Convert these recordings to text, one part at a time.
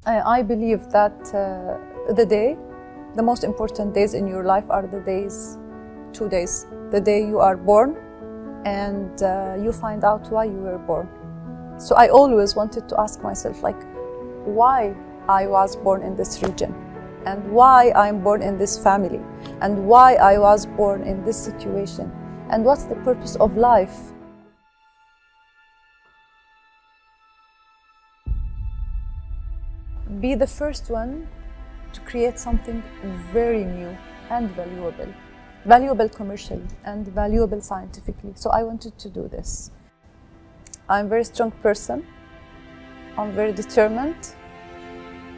I believe that the most important days in your life are the days, 2 days. The day you are born and you find out why you were born. So I always wanted to ask myself, like, why I was born in this region, and why I'm born in this family, and why I was born in this situation, and what's the purpose of life. Be the first one to create something very new and valuable commercially and valuable scientifically. So I wanted to do this. I'm a very strong person. I'm very determined,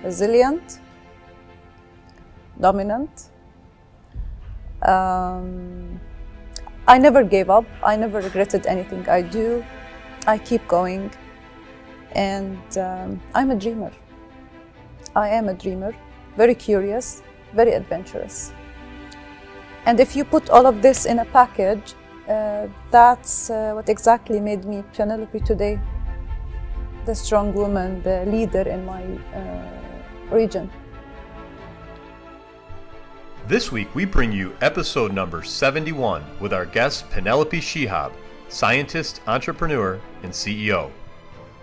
resilient, dominant. I never gave up. I never regretted anything I do. I keep going, and I'm a dreamer. I am a dreamer, very curious, very adventurous. And if you put all of this in a package, that's what exactly made me Penelope today, the strong woman, the leader in my region. This week we bring you episode number 71 with our guest Penelope Shihab, scientist, entrepreneur, and CEO.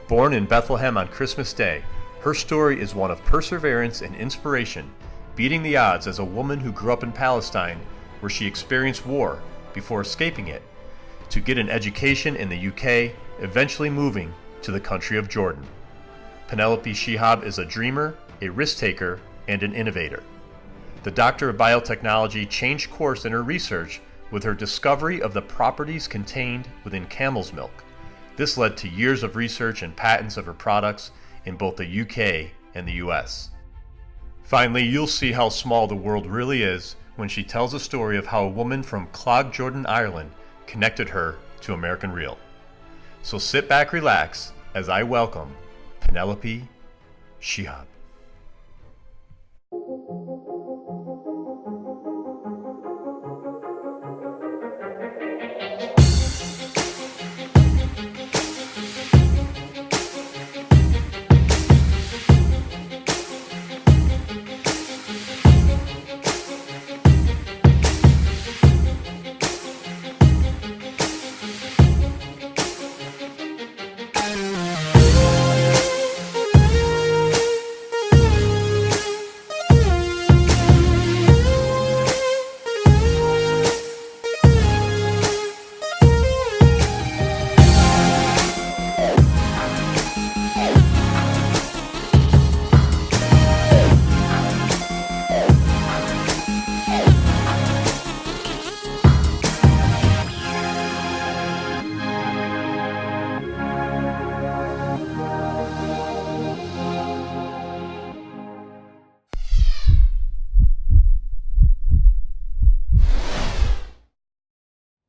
Born in Bethlehem on Christmas Day, her story is one of perseverance and inspiration, beating the odds as a woman who grew up in Palestine, where she experienced war before escaping it, to get an education in the UK, eventually moving to the country of Jordan. Penelope Shihab is a dreamer, a risk-taker, and an innovator. The Doctor of Biotechnology changed course in her research with her discovery of the properties contained within camel's milk. This led to years of research and patents of her products in both the UK and the US. Finally, you'll see how small the world really is when she tells the story of how a woman from Cloughhjordan, Ireland connected her to American Real. So sit back, relax, as I welcome Penelope Shihab.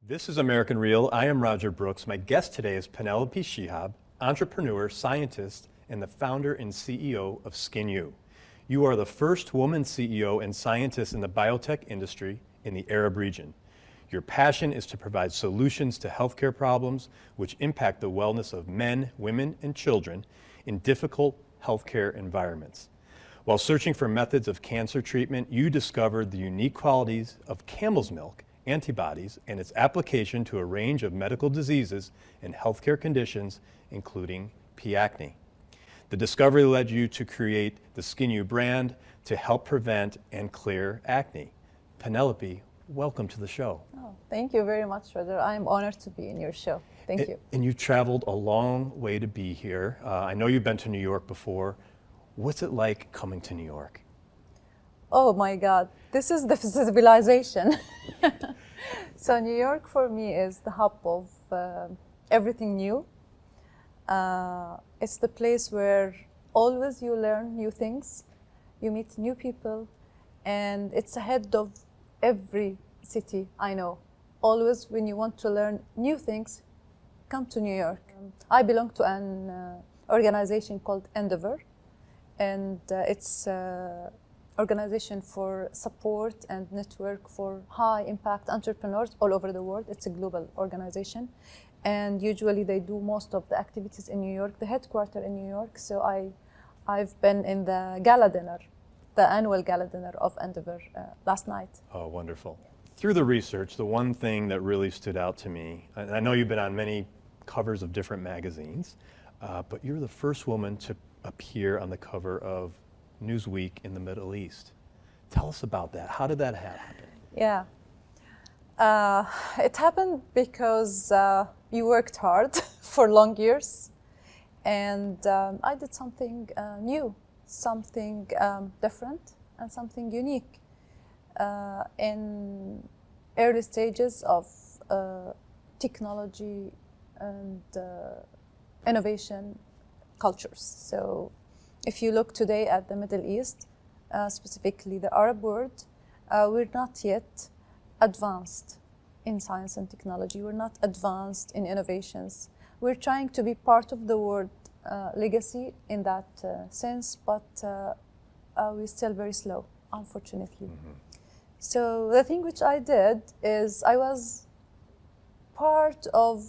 This is American Real. I am Roger Brooks. My guest today is Penelope Shihab, entrepreneur, scientist, and the founder and CEO of SkinU. You are the first woman CEO and scientist in the biotech industry in the Arab region. Your passion is to provide solutions to healthcare problems which impact the wellness of men, women, and children in difficult healthcare environments. While searching for methods of cancer treatment, you discovered the unique qualities of camel's milk antibodies and its application to a range of medical diseases and healthcare conditions, including P. acne. The discovery led you to create the SkinU brand to help prevent and clear acne. Penelope, welcome to the show. Oh, thank you very much, Roger. I'm honored to be in your show. Thank you. And you've traveled a long way to be here. I know you've been to New York before. What's it like coming to New York? Oh my God, this is the civilization. So New York for me is the hub of everything new. It's the place where always you learn new things, you meet new people, and it's ahead of every city I know. Always when you want to learn new things, come to New York. I belong to an organization called Innovator, and it's organization for support and network for high-impact entrepreneurs all over the world. It's a global organization, and usually they do most of the activities in New York, the headquarters in New York. So I've been in the gala dinner, the annual gala dinner of Endeavor last night. Oh, wonderful. Through the research, the one thing that really stood out to me, and I know you've been on many covers of different magazines, but you're the first woman to appear on the cover of Newsweek in the Middle East. Tell us about that. How did that happen? Yeah. It happened because you worked hard for long years, and I did something new, something different, and something unique in early stages of technology and innovation cultures. So if you look today at the Middle East, specifically the Arab world, we're not yet advanced in science and technology. We're not advanced in innovations. We're trying to be part of the world legacy in that sense, but we're still very slow, unfortunately. Mm-hmm. So the thing which I did is I was part of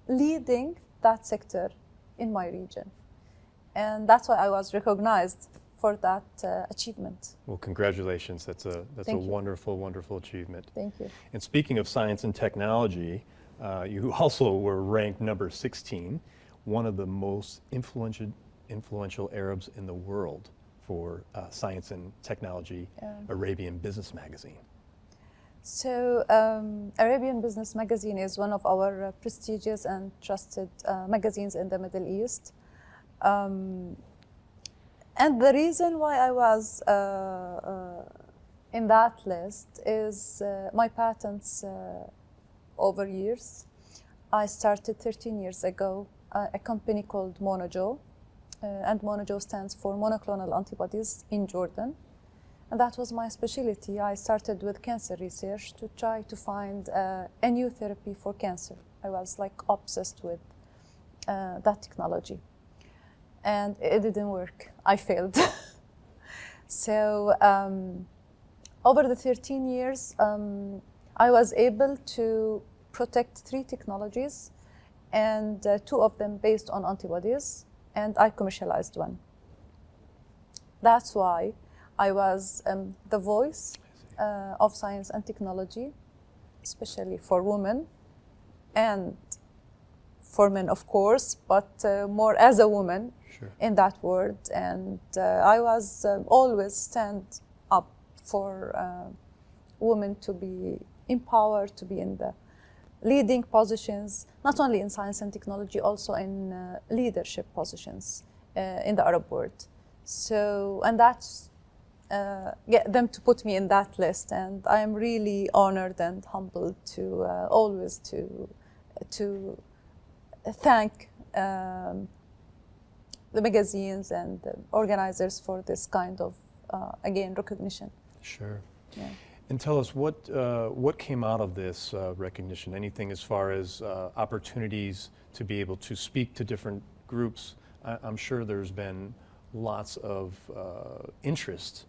leading that sector in my region. And that's why I was recognized for that achievement. Well, congratulations. That's a wonderful, wonderful achievement. Thank you. And speaking of science and technology, you also were ranked number 16, one of the most influential Arabs in the world for Science and Technology, Arabian Business Magazine. So Arabian Business Magazine is one of our prestigious and trusted magazines in the Middle East. And the reason why I was in that list is my patents over years. I started 13 years ago a company called Monojo, and Monojo stands for monoclonal antibodies in Jordan. And that was my specialty. I started with cancer research to try to find a new therapy for cancer. I was like obsessed with that technology. And it didn't work. I failed. So over the 13 years, I was able to protect 3 technologies, and 2 of them based on antibodies, and I commercialized one. That's why I was the voice of science and technology, especially for women and for men, of course, but more as a woman. Sure. In that world, and I was always stand up for women to be empowered, to be in the leading positions, not only in science and technology, also in leadership positions in the Arab world. So, and that's get them to put me in that list, and I am really honored and humbled to always to thank the magazines and the organizers for this kind of, again, recognition. Sure. Yeah. And tell us what came out of this recognition? Anything as far as opportunities to be able to speak to different groups? I'm sure there's been lots of interest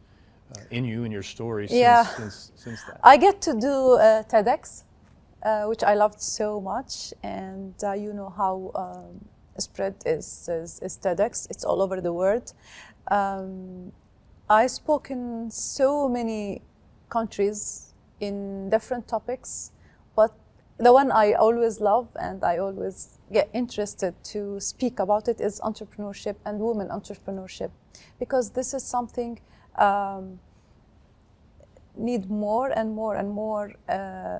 in you and your story since that. I get to do TEDx, which I loved so much, and you know how spread is TEDx. It's all over the world. I spoke in so many countries in different topics, but the one I always love and I always get interested to speak about it is entrepreneurship and women entrepreneurship, because this is something need more and more and more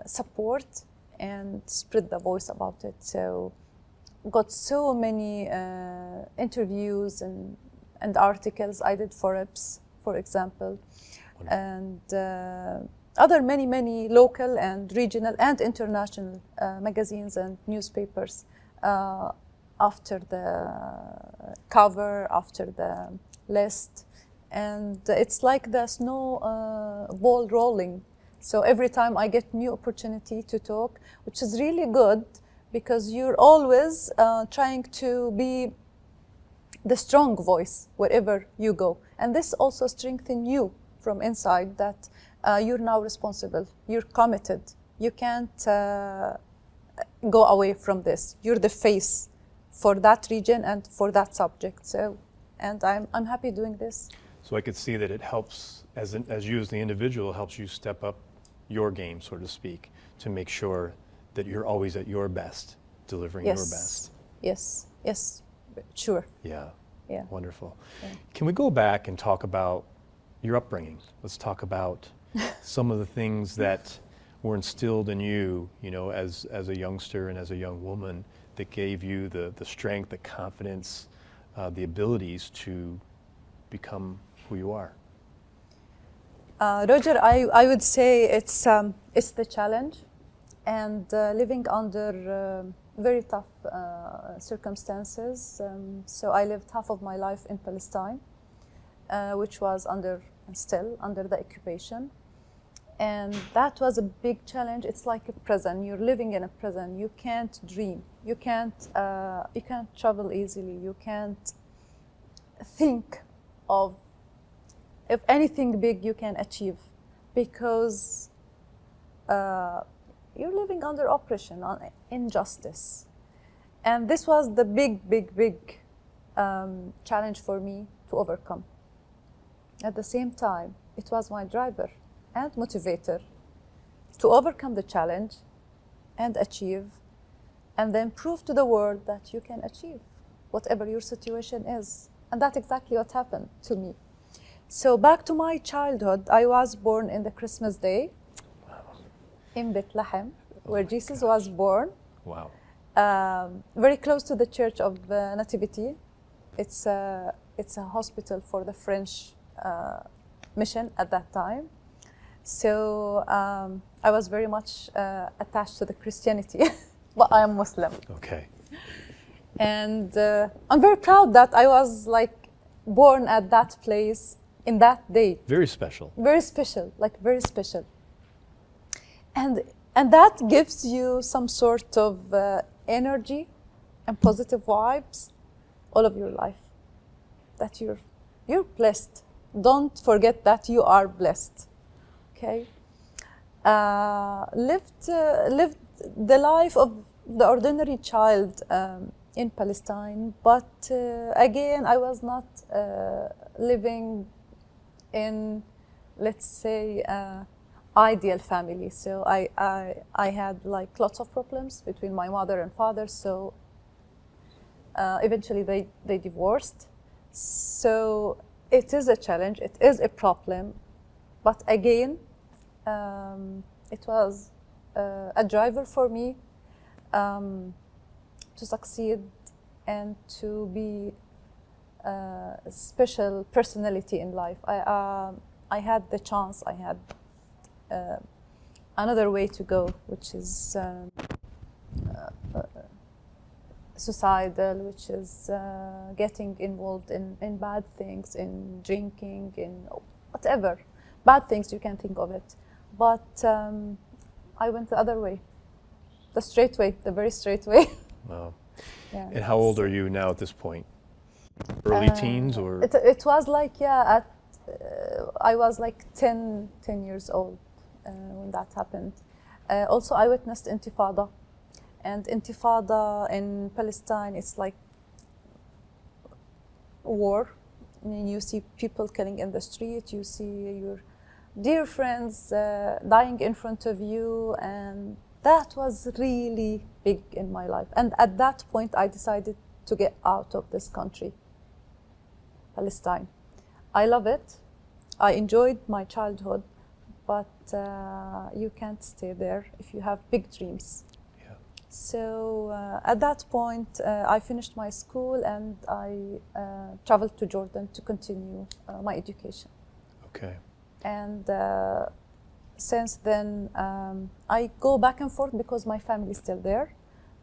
support and spread the voice about it. So got so many interviews and articles. I did Forbes, for example. Wonderful. And other many local and regional and international magazines and newspapers after the cover, after the list. And it's like the snowball rolling. So every time I get new opportunity to talk, which is really good, because you're always trying to be the strong voice wherever you go. And this also strengthens you from inside, that you're now responsible, you're committed. You can't go away from this. You're the face for that region and for that subject. So and I'm happy doing this. So I could see that it helps, as you as the individual, helps you step up your game, so to speak, to make sure that you're always at your best, delivering your best. Yes, sure. Yeah. Yeah. Wonderful. Yeah. Can we go back and talk about your upbringing? Let's talk about some of the things that were instilled in you, as a youngster and as a young woman, that gave you the strength, the confidence, the abilities to become who you are. Roger, I would say it's the challenge, and living under very tough circumstances. So I lived half of my life in Palestine, which was still under the occupation. And that was a big challenge. It's like a prison. You're living in a prison. You can't dream. You can't travel easily. You can't think of if anything big you can achieve, because you're living under oppression, on injustice. And this was the big challenge for me to overcome. At the same time, it was my driver and motivator to overcome the challenge and achieve, and then prove to the world that you can achieve whatever your situation is. And that's exactly what happened to me. So back to my childhood, I was born in the Christmas day in Bethlehem, where Jesus was born. Wow. Very close to the Church of Nativity. It's a hospital for the French mission at that time. So I was very much attached to the Christianity, but I am Muslim. Okay. And I'm very proud that I was born at that place in that day. Very special. Very special, very special. And that gives you some sort of energy and positive vibes all of your life. That you're blessed. Don't forget that you are blessed. Okay. Lived the life of the ordinary child in Palestine, but again, I was not living in, let's say, ideal family. So I had lots of problems between my mother and father. So eventually they divorced. So it is a challenge. It is a problem. But again, it was a driver for me to succeed and to be a special personality in life. I had the chance. I had another way to go, which is suicidal, which is getting involved in bad things, in drinking, in whatever bad things you can think of it. But I went the other way, the straight way, the very straight way. Wow. Yeah. And how old are you now at this point? Early teens or? It was I was 10 years old when that happened. Also, I witnessed Intifada. And Intifada in Palestine, it's like war. I mean, you see people killing in the street, you see your dear friends dying in front of you, and that was really big in my life. And at that point, I decided to get out of this country, Palestine. I love it. I enjoyed my childhood, but you can't stay there if you have big dreams. Yeah. So at that point, I finished my school and I traveled to Jordan to continue my education. Okay. And since then, I go back and forth because my family is still there,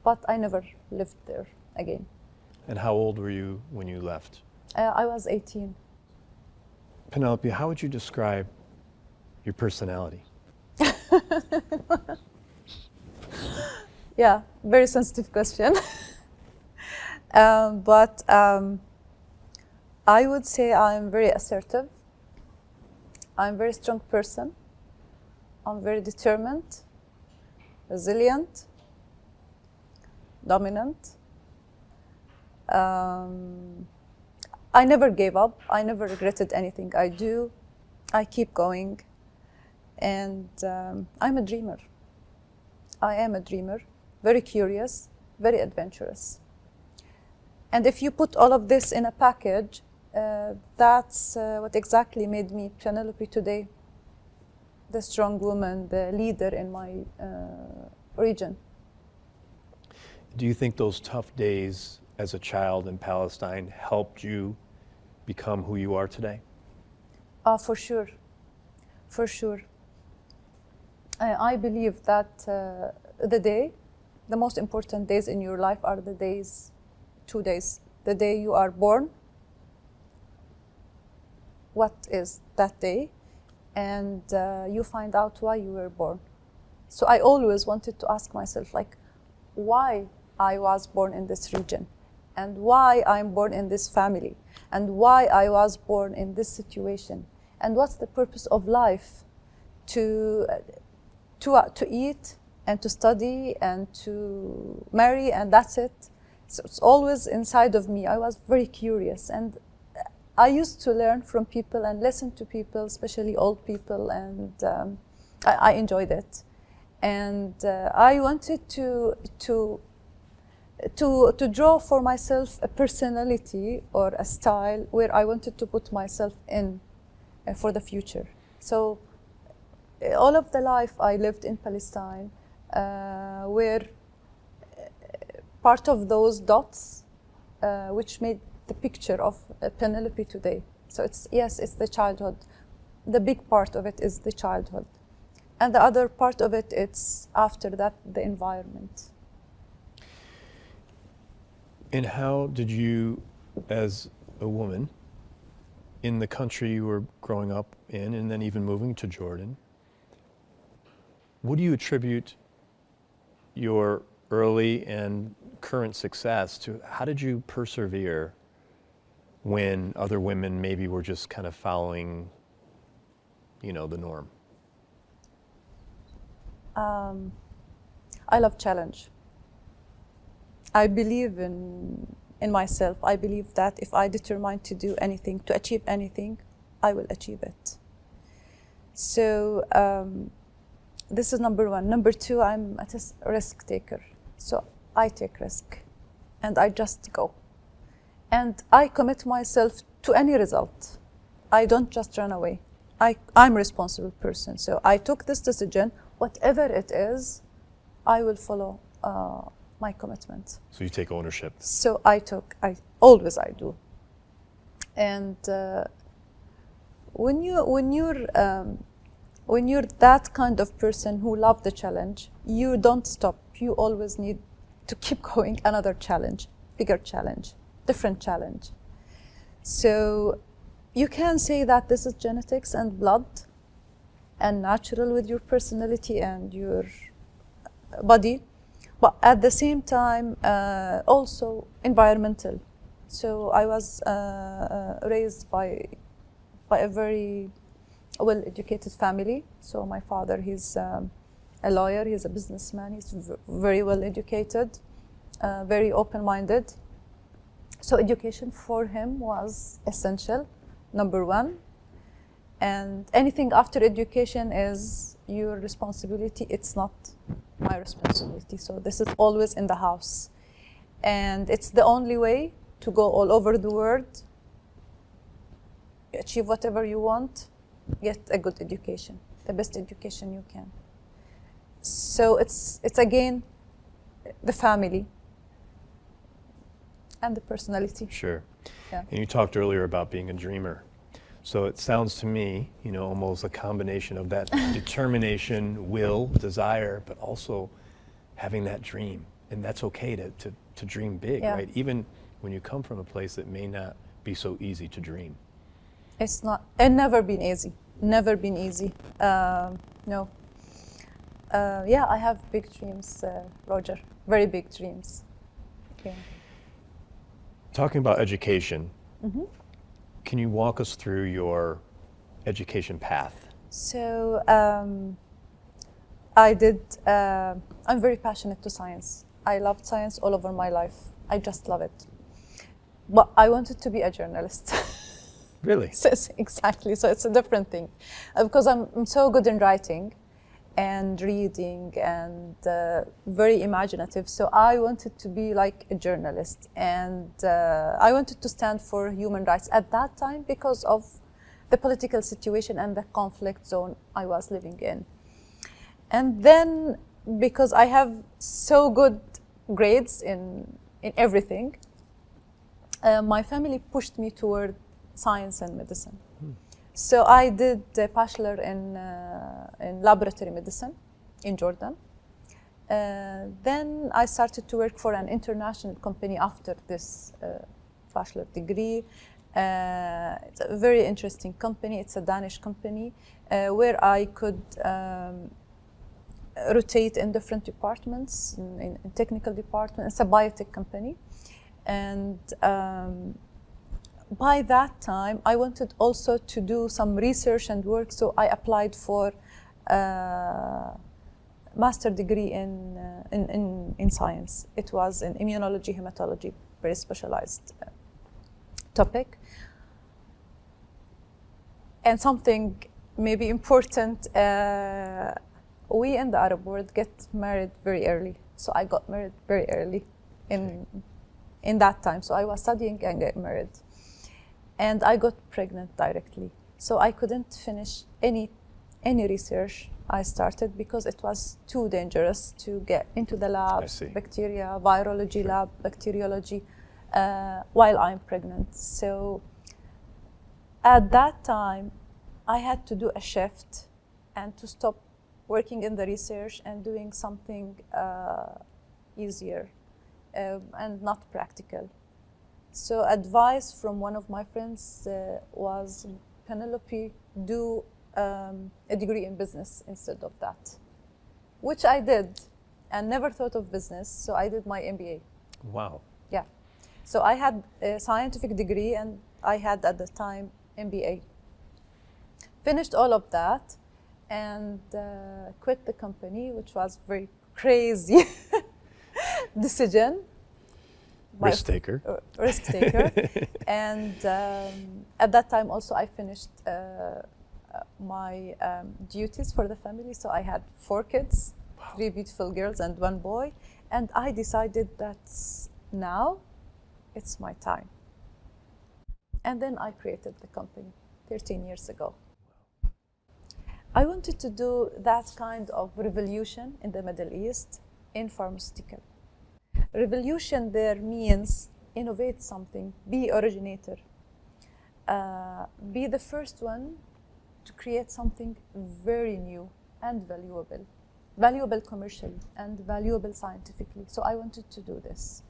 but I never lived there again. And how old were you when you left? I was 18. Penelope, how would you describe your personality? Yeah, very sensitive question. But I would say I'm very assertive. I'm a very strong person. I'm very determined, resilient, dominant. I never gave up. I never regretted anything I do. I keep going. And I'm a dreamer. I am a dreamer, very curious, very adventurous. And if you put all of this in a package, that's what exactly made me Penelope today, the strong woman, the leader in my region. Do you think those tough days as a child in Palestine helped you become who you are today? For sure, for sure. I believe that the most important days in your life are the days, 2 days. The day you are born, what is that day? And you find out why you were born. So I always wanted to ask myself, like, why I was born in this region, and why I'm born in this family, and why I was born in this situation, and what's the purpose of life? To eat and to study and to marry, and that's it. So it's always inside of me. I was very curious, and I used to learn from people and listen to people, especially old people, and I enjoyed it. And I wanted to draw for myself a personality or a style where I wanted to put myself in for the future. So all of the life I lived in Palestine were part of those dots which made the picture of Penelope today. So it's the childhood. The big part of it is the childhood. And the other part of it, it's after that, the environment. And how did you, as a woman, in the country you were growing up in, and then even moving to Jordan, what do you attribute your early and current success to? How did you persevere when other women maybe were just kind of following, the norm? I love challenge. I believe in myself. I believe that if I determine to do anything, to achieve anything, I will achieve it. So this is number one. Number two, I'm a risk taker. So I take risk and I just go. And I commit myself to any result. I don't just run away. I'm a responsible person. So I took this decision, whatever it is, I will follow my commitment. So you take ownership. So I always do. And when you're that kind of person who love the challenge, you don't stop. You always need to keep going, another challenge, bigger challenge, different challenge. So you can say that this is genetics and blood and natural with your personality and your body, but at the same time also environmental. So I was raised by a very well-educated family. So my father, he's a lawyer, he's a businessman, he's very well-educated, very open-minded. So education for him was essential, number one. And anything after education is your responsibility. It's not my responsibility. So this is always in the house. And it's the only way to go all over the world, achieve whatever you want, get a good education, the best education you can. So it's again the family and the personality. Sure. Yeah. And you talked earlier about being a dreamer. So it sounds to me, almost a combination of that determination, will, desire, but also having that dream. And that's okay to dream big, Yeah. right? Even when you come from a place that may not be so easy to dream. It's not, and never been easy. Never been easy. No. Yeah, I have big dreams, Roger. Very big dreams. Yeah. Talking about education, Mm-hmm. can you walk us through your education path? So I'm very passionate to science. I loved science all over my life. I just love it. but I wanted to be a journalist. Really? Exactly. So it's a different thing, because I'm so good in writing and reading and very imaginative. So I wanted to be like a journalist, and I wanted to stand for human rights at that time because of the political situation and the conflict zone I was living in. And then because I have so good grades in everything, my family pushed me toward science and medicine. So I did a bachelor in laboratory medicine in Jordan. Then I started to work for an international company after this bachelor degree. It's a very interesting company. It's a Danish company where I could rotate in different departments, in technical departments. It's a biotech company. And by that time, I wanted also to do some research and work, so I applied for a master degree in science. It was in immunology, hematology, very specialized topic. And something maybe important, we in the Arab world get married very early. So I got married very early in that time. So I was studying and get married. And I got pregnant directly. So I couldn't finish any research I started because it was too dangerous to get into the lab, bacteria, virology lab, bacteriology, while I'm pregnant. So at that time, I had to do a shift and to stop working in the research and doing something easier and not practical. So advice from one of my friends was, Penelope, do a degree in business instead of that, which I did and never thought of business. So I did my MBA. Wow. Yeah. So I had a scientific degree and I had at the time MBA. Finished all of that and quit the company, which was very crazy decision. Risk taker. Risk taker. And at that time also I finished my duties for the family. So I had 4 kids, 3 beautiful girls and 1 boy. And I decided that now it's my time. And then I created the company 13 years ago. I wanted to do that kind of revolution in the Middle East in pharmaceutical. Revolution there means innovate something, be originator, be the first one to create something very new and valuable commercially and valuable scientifically. So I wanted to do this.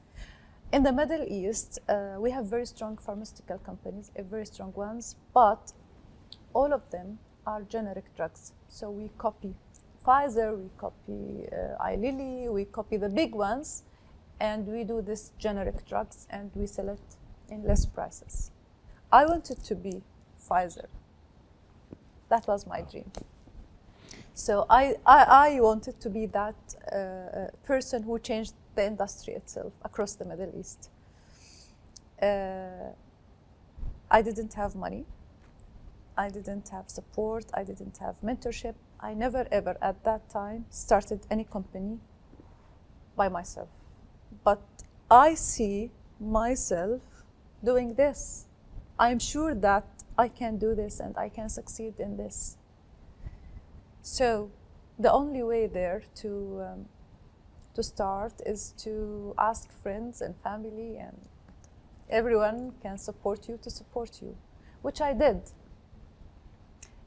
In the Middle East, we have very strong pharmaceutical companies, very strong ones, but all of them are generic drugs. So we copy Pfizer, we copy Eli Lilly, we copy the big ones, and we do this generic drugs and we sell it in less prices. I wanted to be Pfizer. That was my dream. So I wanted to be that person who changed the industry itself across the Middle East. I didn't have money. I didn't have support. I didn't have mentorship. I never ever at that time started any company by myself. But I see myself doing this. I'm sure that I can do this and I can succeed in this. So the only way there to start is to ask friends and family, and everyone can support you to support you, which I did.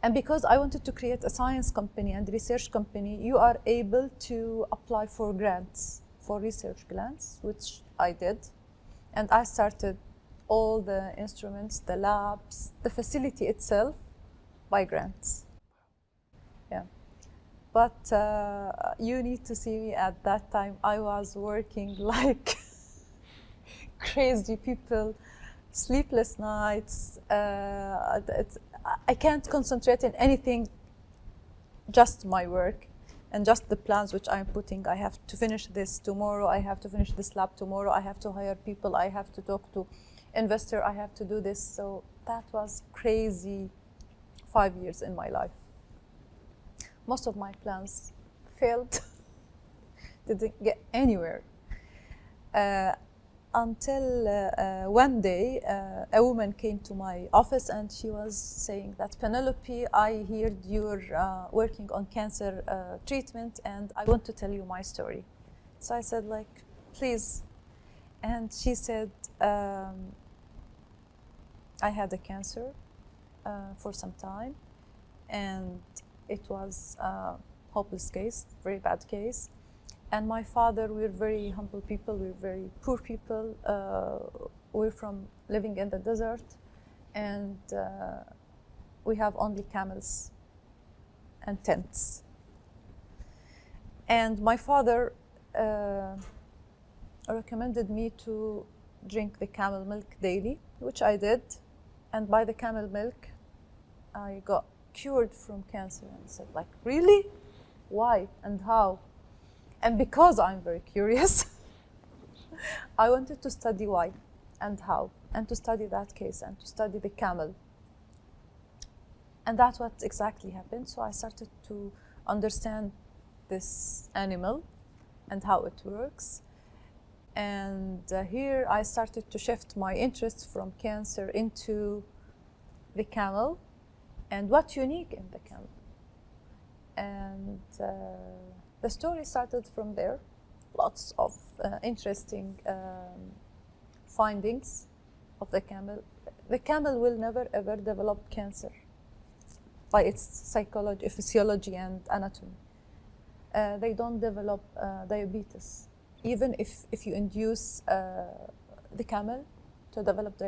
And because I wanted to create a science company and research company, you are able to apply for grants, for research grants, which I did. And I started all the instruments, the labs, the facility itself by grants. Yeah. But you need to see me at that time. I was working like crazy people, sleepless nights. I can't concentrate in anything, just my work. And just the plans which I'm putting, I have to finish this tomorrow, I have to finish this lab tomorrow, I have to hire people, I have to talk to investor, I have to do this. So that was crazy 5 years in my life. Most of my plans failed, didn't get anywhere. Until one day, a woman came to my office and she was saying that, Penelope, I heard you're working on cancer treatment and I want to tell you my story. So I said, like, please. And she said, I had a cancer for some time and it was a hopeless case, very bad case. And my father, we're very humble people, we're very poor people. We're from living in the desert, and we have only camels and tents. And my father recommended me to drink the camel milk daily, which I did. And by the camel milk, I got cured from cancer. And I said, like, really? Why and how? And because I'm very curious, I wanted to study why and how, and to study that case, and to study the camel. And that's what exactly happened. So I started to understand this animal and how it works. And here I started to shift my interest from cancer into the camel and what's unique in the camel. And the story started from there. Lots of interesting findings of the camel. The camel will never ever develop cancer by its psychology, physiology, and anatomy. They don't develop diabetes. Even if you induce the camel to develop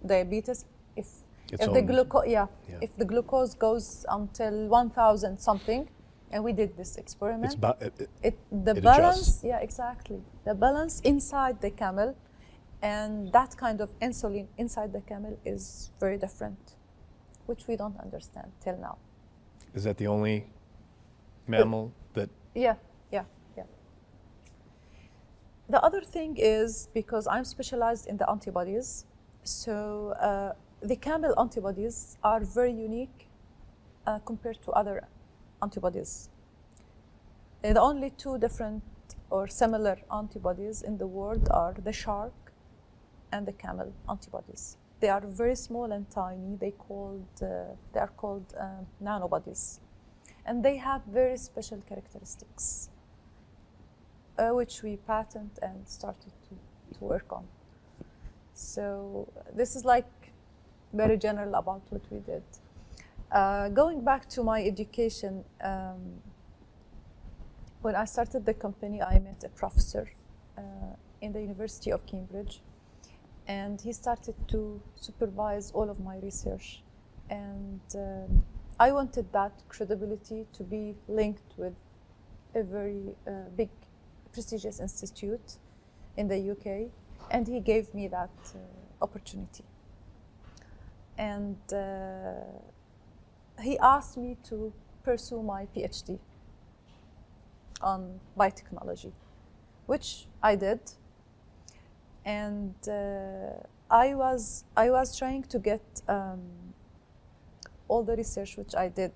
diabetes, if the glucose goes until 1,000 something, and we did this experiment. The balance, adjusts. Yeah, exactly. The balance inside the camel and that kind of insulin inside the camel is very different, which we don't understand till now. Is that the only mammal that? Yeah. The other thing is, because I'm specialized in the antibodies, so the camel antibodies are very unique compared to other antibodies. The only two different or similar antibodies in the world are the shark and the camel antibodies. They are very small and tiny. They are called nanobodies, and they have very special characteristics, which we patent and started to work on. So this is like very general about what we did. Going back to my education, when I started the company, I met a professor in the University of Cambridge, and he started to supervise all of my research. And I wanted that credibility to be linked with a very big, prestigious institute in the UK, and he gave me that opportunity. And he asked me to pursue my PhD on biotechnology, which I did. And I was trying to get all the research which I did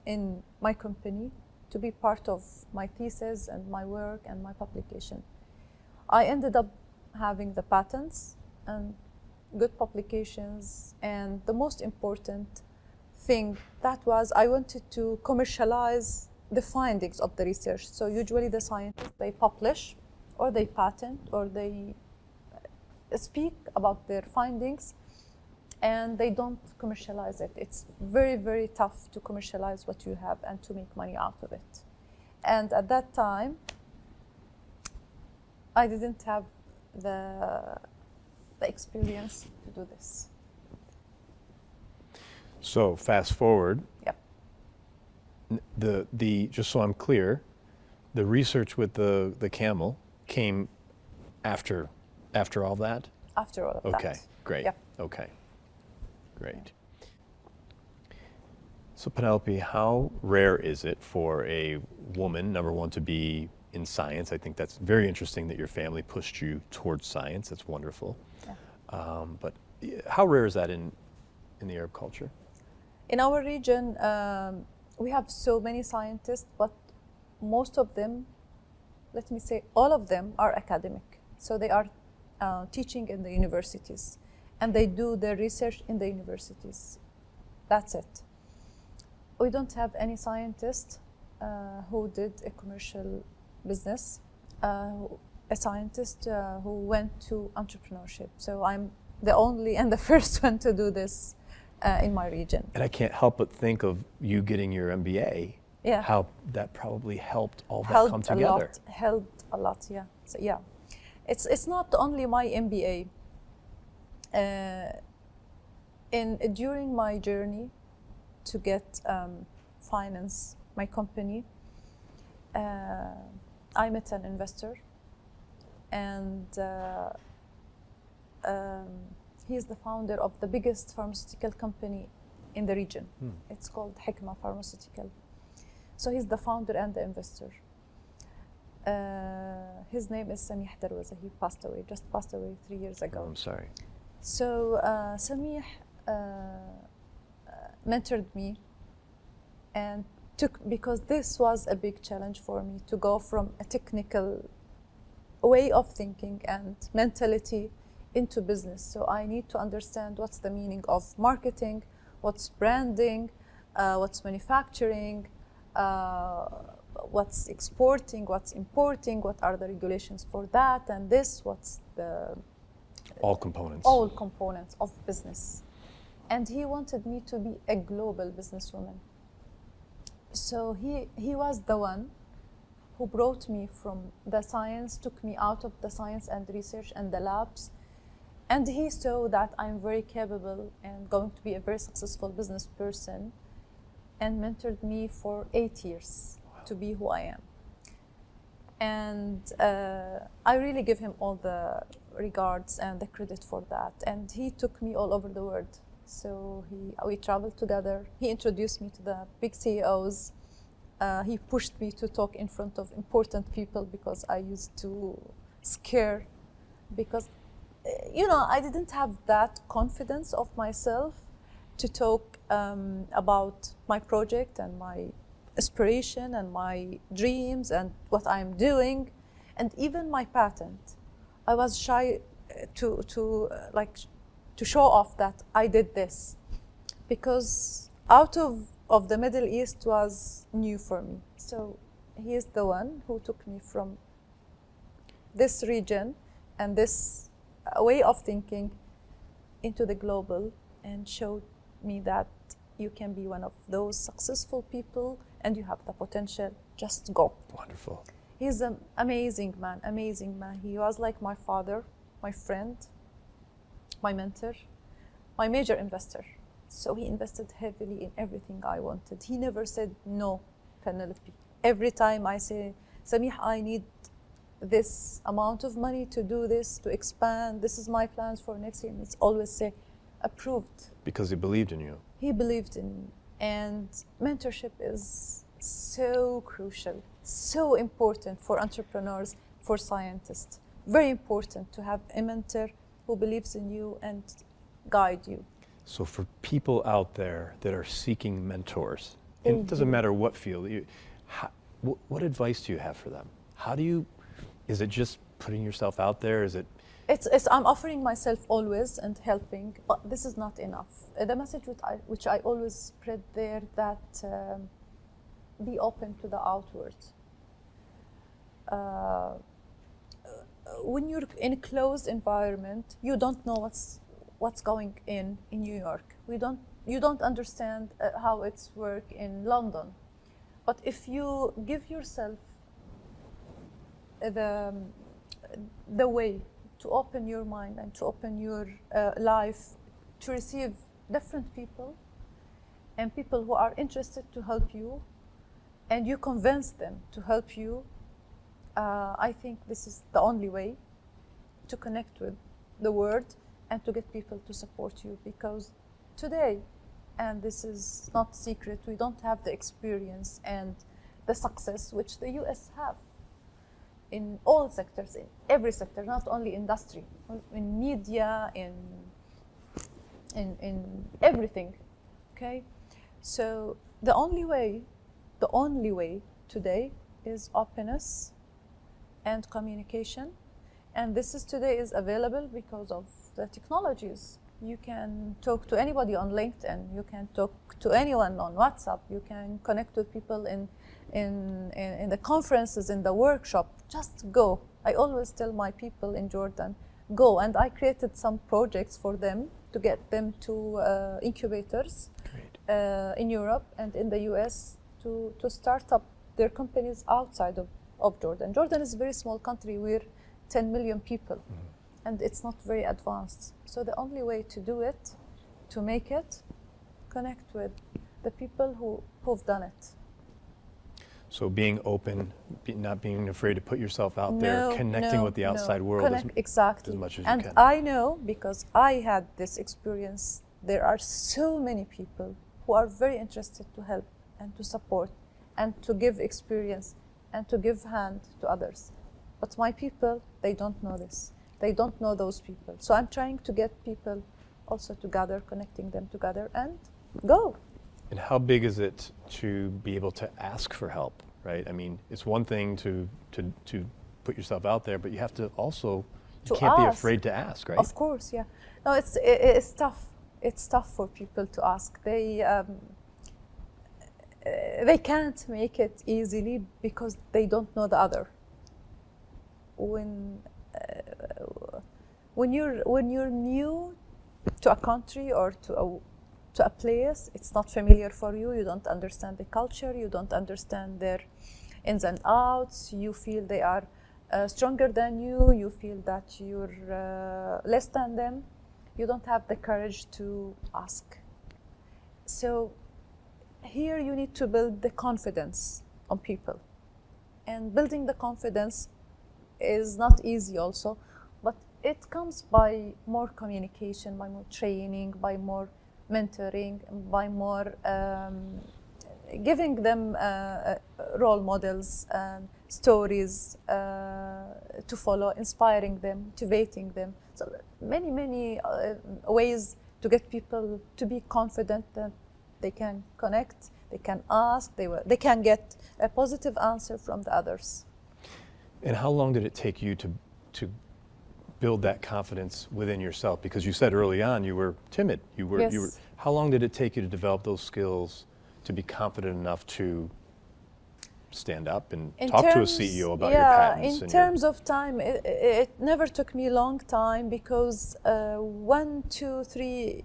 in my company to be part of my thesis and my work and my publication. I ended up having the patents and good publications, and the most important thing that was I wanted to commercialize the findings of the research. So usually the scientists, they publish or they patent or they speak about their findings, and they don't commercialize it. It's very, very tough to commercialize what you have and to make money out of it. And at that time, I didn't have the experience to do this. So fast forward. Yep. The just so I'm clear, the research with the camel came after all that? After all of that. Okay, great. Yep. Okay, great. So Penelope, how rare is it for a woman, number one, to be in science? I think that's very interesting that your family pushed you towards science. That's wonderful. Yeah. But how rare is that in the Arab culture? In our region, we have so many scientists, but most of them, let me say, all of them are academic. So they are teaching in the universities, and they do their research in the universities. That's it. We don't have any scientist who did a commercial business, a scientist who went to entrepreneurship. So I'm the only and the first one to do this in my region. And I can't help but think of you getting your MBA, Yeah. how that probably helped all that come together. Helped a lot, yeah. So, yeah. It's not only my MBA. During my journey to get finance my company, I met an investor, and he's the founder of the biggest pharmaceutical company in the region. It's called Hikma Pharmaceutical. So he's the founder and the investor. His name is Samih Darwaza. He just passed away 3 years ago. Oh, I'm sorry. So Samih mentored me, and because this was a big challenge for me to go from a technical way of thinking and mentality into business. So I need to understand what's the meaning of marketing, what's branding, what's manufacturing, what's exporting, what's importing, what are the regulations for that, and this, what's the... All components. All components of business. And he wanted me to be a global businesswoman. So he was the one who brought me from the science, took me out of the science and research and the labs. And he saw that I'm very capable and going to be a very successful business person, and mentored me for 8 years to be who I am. And I really give him all the regards and the credit for that. And he took me all over the world. So we traveled together. He introduced me to the big CEOs. He pushed me to talk in front of important people because I used to scare, because I didn't have that confidence of myself to talk about my project and my aspiration and my dreams and what I'm doing, and even my patent. I was shy to show off that I did this, because out of the Middle East was new for me. So he is the one who took me from this region and this way of thinking into the global, and showed me that you can be one of those successful people and you have the potential. Just go. Wonderful. He's an amazing man, amazing man. He was like my father, my friend, my mentor, my major investor. So he invested heavily in everything I wanted. He never said no, Penelope. Every time I say, Samih, I need this amount of money to do this, to expand, this is my plans for next year, it's always say, approved. Because he believed in you. He believed in me. And mentorship is so crucial, so important for entrepreneurs, for scientists. Very important to have a mentor who believes in you and guide you. So for people out there that are seeking mentors, and it doesn't matter what field, what advice do you have for them? Is it just putting yourself out there? Is it? I'm offering myself always and helping, but this is not enough. The message which I always spread there, that be open to the outward. When you're in a closed environment, you don't know what's going in New York. You don't understand how it's work in London. But if you give yourself the way to open your mind and to open your life to receive different people and people who are interested to help you, and you convince them to help you, I think this is the only way to connect with the world and to get people to support you. Because today, and this is not secret, we don't have the experience and the success which the US have in all sectors, in every sector, not only industry, in media, in everything. Okay, so the only way today is openness and communication, and this is today is available because of the technologies. You can talk to anybody on LinkedIn, you can talk to anyone on WhatsApp, you can connect with people in the conferences, in the workshop. Just go. I always tell my people in Jordan, go. And I created some projects for them to get them to incubators in Europe and in the US to start up their companies outside of Jordan. Jordan is a very small country. We're 10 million people. And it's not very advanced. So the only way to do it, to make it, connect with the people who've done it. So being open, not being afraid to put yourself out there, connecting with the outside world exactly. as much as and you can. And I know, because I had this experience, there are so many people who are very interested to help and to support and to give experience and to give hand to others. But my people, they don't know this. They don't know those people. So I'm trying to get people also together, connecting them together, and go. And how big is it to be able to ask for help, right? I mean, it's one thing to put yourself out there, but you have to also, you can't be afraid to ask, right? Of course, yeah. No, it's tough. It's tough for people to ask. They can't make it easily because they don't know the other. When you're new to a country or to a place, it's not familiar for you. You don't understand the culture. You don't understand their ins and outs. You feel they are stronger than you. You feel that you're less than them. You don't have the courage to ask. So here you need to build the confidence on people. And building the confidence is not easy also, but it comes by more communication, by more training, by more mentoring, by more giving them role models and stories to follow, inspiring them, motivating them. So many ways to get people to be confident that they can connect, they can ask, they can get a positive answer from the others. And how long did it take you to build that confidence within yourself? Because you said early on you were timid. Yes. How long did it take you to develop those skills to be confident enough to stand up and talk to a CEO about your patents? In terms of time, it never took me a long time because 1, 2, 3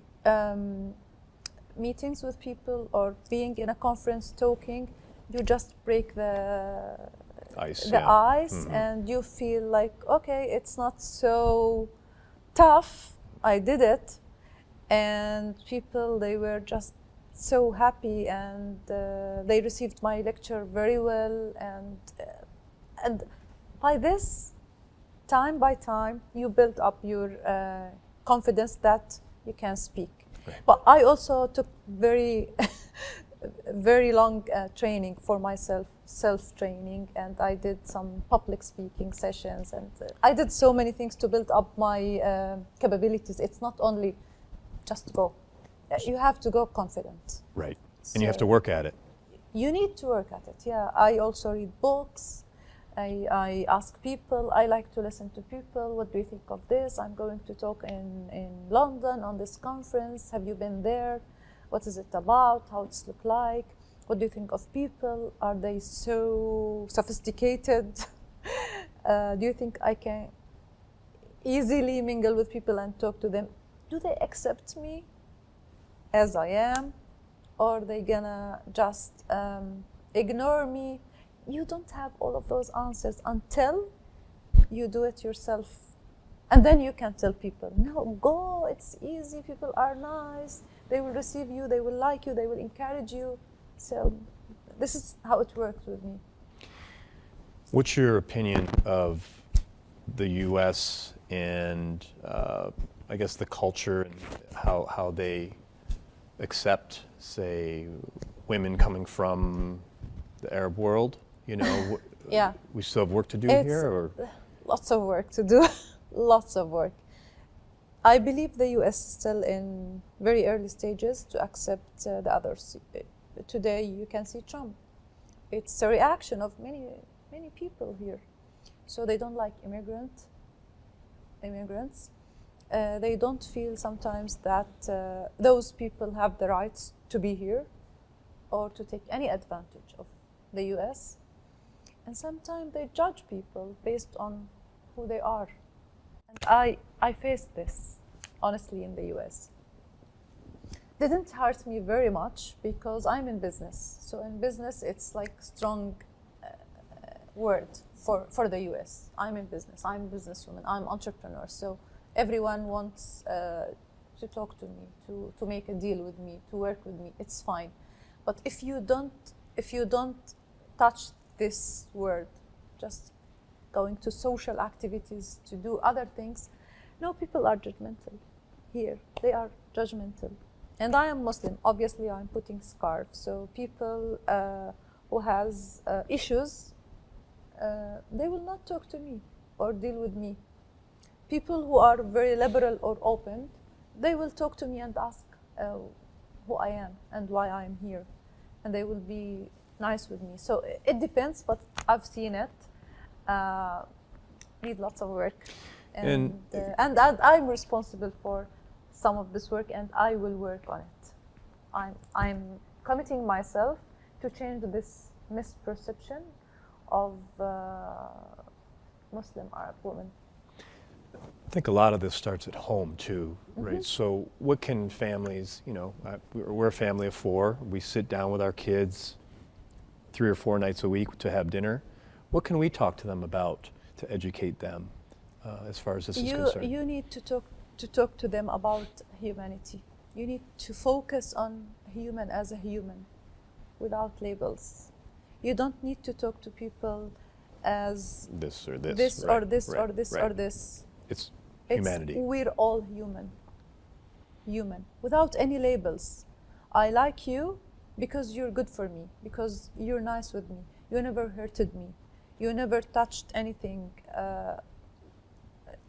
meetings with people or being in a conference talking, you just break the ice, mm-hmm. And you feel like, okay, it's not so tough. I did it, and people, they were just so happy, and they received my lecture very well, and by this, time by time, you build up your confidence that you can speak. Right. But I also took very very long training for myself, self-training, and I did some public speaking sessions, and I did so many things to build up my capabilities. It's not only just go. You have to go confident. Right, and you have to work at it. You need to work at it, yeah. I also read books. I ask people. I like to listen to people. What do you think of this? I'm going to talk in London on this conference. Have you been there? What is it about? How it's look like? What do you think of people? Are they so sophisticated? Do you think I can easily mingle with people and talk to them? Do they accept me as I am? Or are they gonna just ignore me? You don't have all of those answers until you do it yourself. And then you can tell people, no, go, it's easy, people are nice, they will receive you, they will like you, they will encourage you. So this is how it worked with me. What's your opinion of the US and I guess the culture and how they accept, say, women coming from the Arab world? You know, Yeah. we still have work to do It's here, or lots of work to do, lots of work. I believe the US is still in very early stages to accept the others. Today you can see Trump. It's a reaction of many people here. So they don't like immigrants. They don't feel sometimes that those people have the rights to be here or to take any advantage of the US. And sometimes they judge people based on who they are. And I faced this, honestly, in the US. Didn't hurt me very much because I'm in business. So in business, it's like strong word for the US. I'm in business, I'm a businesswoman, I'm an entrepreneur. So everyone wants to talk to me, to make a deal with me, to work with me. It's fine. But if you don't touch this word, just going to social activities, to do other things, no, people are judgmental here. They are judgmental. And I am Muslim. Obviously, I'm putting scarf. So people who has issues, they will not talk to me or deal with me. People who are very liberal or open, they will talk to me and ask who I am and why I am here. And they will be nice with me. So it depends, but I've seen it. Need lots of work. And I'm responsible for some of this work, and I will work on it. I'm committing myself to change this misperception of Muslim Arab women. I think a lot of this starts at home too, right? So what can families, you know, we're a family of 4. We sit down with our kids 3 or 4 nights a week to have dinner. What can we talk to them about to educate them as far as this is concerned? You need to talk to them about humanity. You need to focus on human as a human without labels. You don't need to talk to people as this or this, this right, or this right, or this right. or this. It's humanity. We're all human, without any labels. I like you because you're good for me, because you're nice with me. You never hurted me. You never touched anything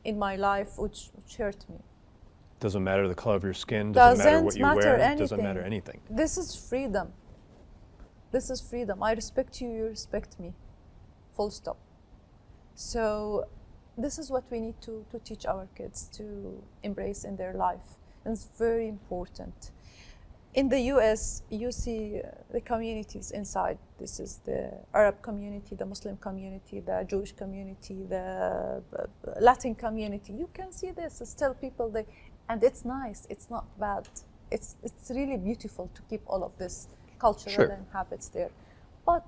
in my life which hurt me. Doesn't matter the color of your skin, doesn't matter what you wear, anything. doesn't matter anything. This is freedom. This is freedom. I respect you, you respect me. Full stop. So this is what we need to teach our kids to embrace in their life. And it's very important. In the US, you see the communities inside. This is the Arab community, the Muslim community, the Jewish community, the Latin community. You can see this. It's still people there. And it's nice. It's not bad. It's really beautiful to keep all of this cultural and habits there. But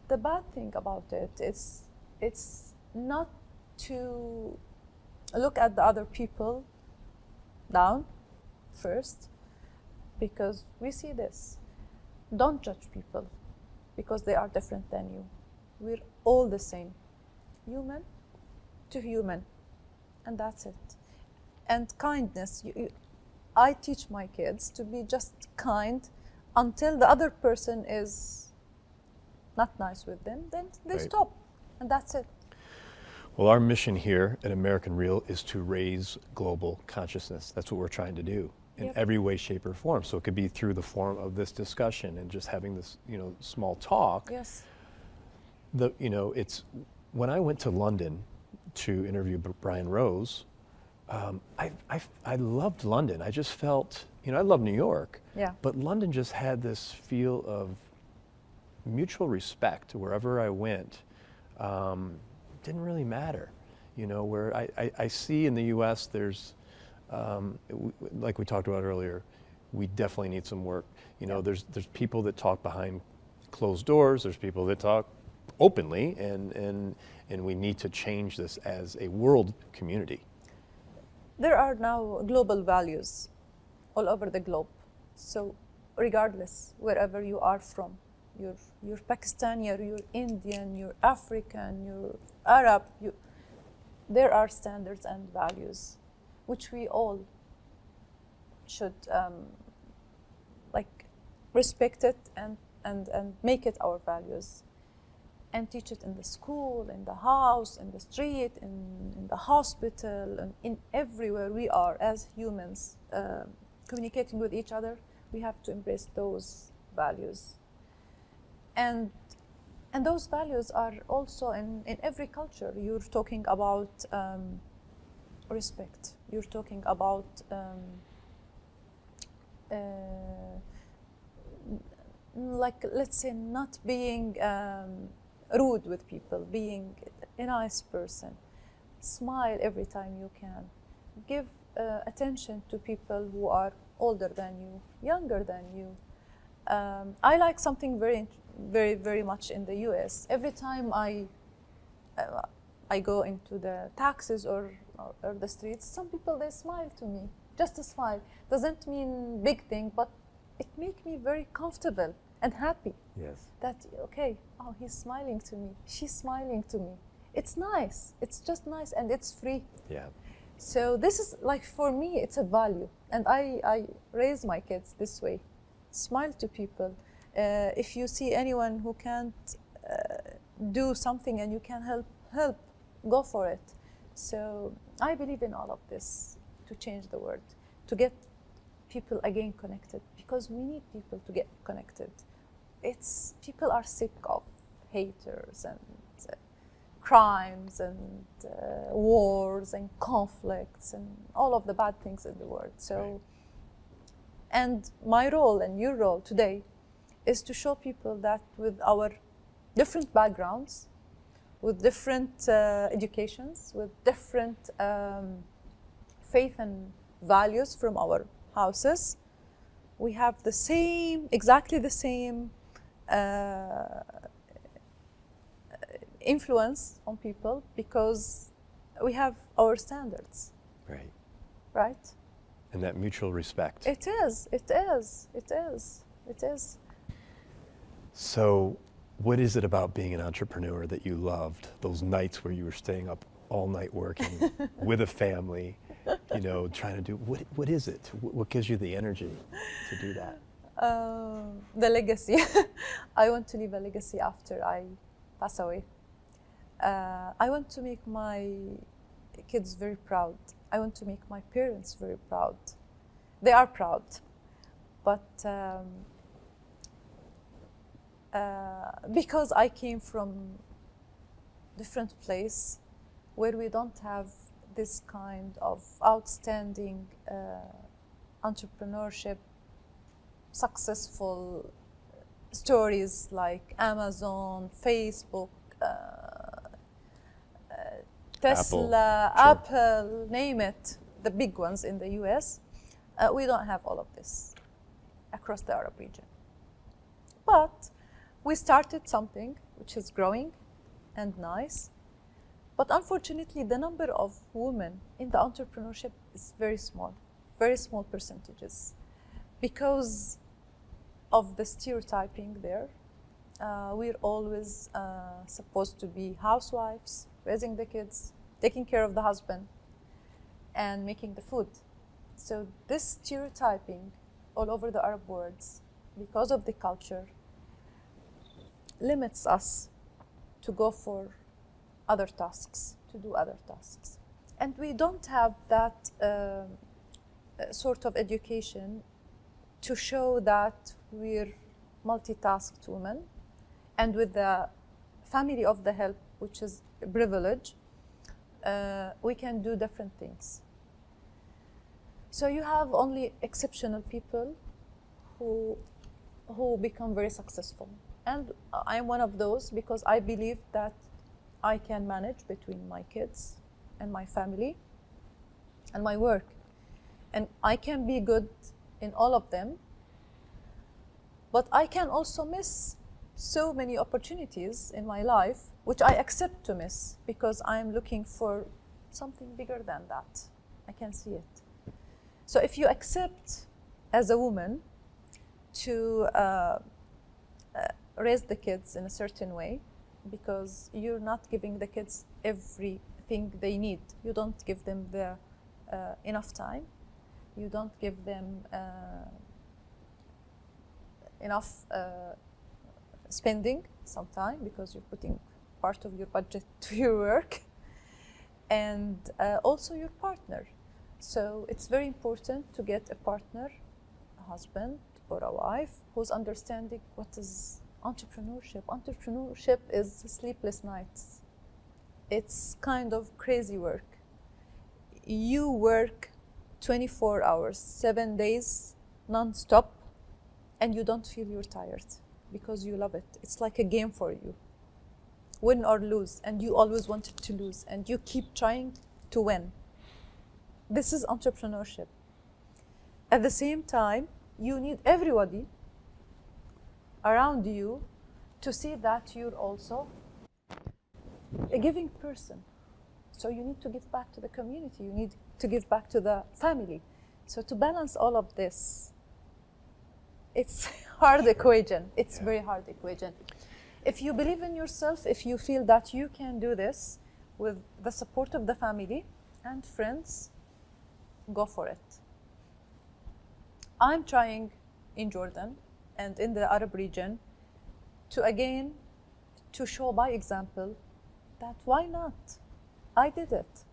the bad thing about it is it's not to look at the other people down first, because we see this. Don't judge people because they are different than you. We're all the same, human to human, and that's it. And kindness. I teach my kids to be just kind until the other person is not nice with them, then they stop, and that's it. Well, our mission here at American Real is to raise global consciousness. That's what we're trying to do in every way, shape, or form. So it could be through the form of this discussion and just having this, small talk. Yes. It's when I went to London to interview Brian Rose, I loved London. I just felt, I love New York, but London just had this feel of mutual respect wherever I went. Didn't really matter, where I see in the US there's, like we talked about earlier, we definitely need some work. There's people that talk behind closed doors, there's people that talk openly, and we need to change this as a world community. There are now global values all over the globe. So regardless, wherever you are from, you're Pakistani, you're Indian, you're African, you're Arab, there are standards and values which we all should like respect it and make it our values, and teach it in the school, in the house, in the street, in the hospital, and in everywhere we are as humans communicating with each other. We have to embrace those values, and those values are also in every culture. You're talking about respect. You're talking about like, let's say, not being rude with people, being a nice person. Smile every time you can. Give attention to people who are older than you, younger than you. I like something very much in the US. Every time I go into the taxis or the streets, some people, they smile to me. Just a smile. Doesn't mean big thing, but it makes me very comfortable and happy. Yes. That, okay, oh, he's smiling to me. She's smiling to me. It's nice. It's just nice, and it's free. Yeah. So this is, like, for me, it's a value. And I raise my kids this way. Smile to people. If you see anyone who can't do something and you can help, go for it. So I believe in all of this to change the world, to get people again connected, because we need people to get connected. People are sick of haters and crimes and wars and conflicts and all of the bad things in the world. So, right. And my role and your role today is to show people that with our different backgrounds, with different educations, with different faith and values from our houses, we have exactly the same influence on people, because we have our standards. Right. Right? And that mutual respect. It is. So what is it about being an entrepreneur that you loved? Those nights where you were staying up all night working with a family, trying to do, what is it? What gives you the energy to do that? The legacy. I want to leave a legacy after I pass away. I want to make my kids very proud. I want to make my parents very proud. They are proud, but because I came from different place where we don't have this kind of outstanding entrepreneurship, successful stories like Amazon, Facebook, Tesla, Apple, name it, the big ones in the US. We don't have all of this across the Arab region. But we started something which is growing and nice. But unfortunately, the number of women in the entrepreneurship is very small percentages, because of the stereotyping there. We're always supposed to be housewives, raising the kids, taking care of the husband, and making the food. So this stereotyping all over the Arab world, because of the culture, limits us to go for other tasks, to do other tasks. And we don't have that sort of education to show that we're multitasked women, and with the family of the help, which is a privilege, we can do different things. So you have only exceptional people who become very successful. And I'm one of those, because I believe that I can manage between my kids and my family and my work. And I can be good in all of them, but I can also miss so many opportunities in my life, which I accept to miss, because I'm looking for something bigger than that. I can see it. So if you accept as a woman to raise the kids in a certain way, because you're not giving the kids everything they need. You don't give them enough time. You don't give them enough spending sometime because you're putting part of your budget to your work, and also your partner. So it's very important to get a partner, a husband or a wife, who's understanding what is entrepreneurship. Entrepreneurship is sleepless nights. It's kind of crazy work. You work 24 hours, 7 days, non-stop, and you don't feel you're tired because you love it. It's like a game for you. Win or lose, and you always wanted to lose, and you keep trying to win. This is entrepreneurship. At the same time, you need everybody around you to see that you're also a giving person. So you need to give back to the community, you need to give back to the family. So to balance all of this, it's hard equation. It's very hard equation. If you believe in yourself, if you feel that you can do this with the support of the family and friends, go for it. I'm trying in Jordan and in the Arab region to show by example that why not? I did it,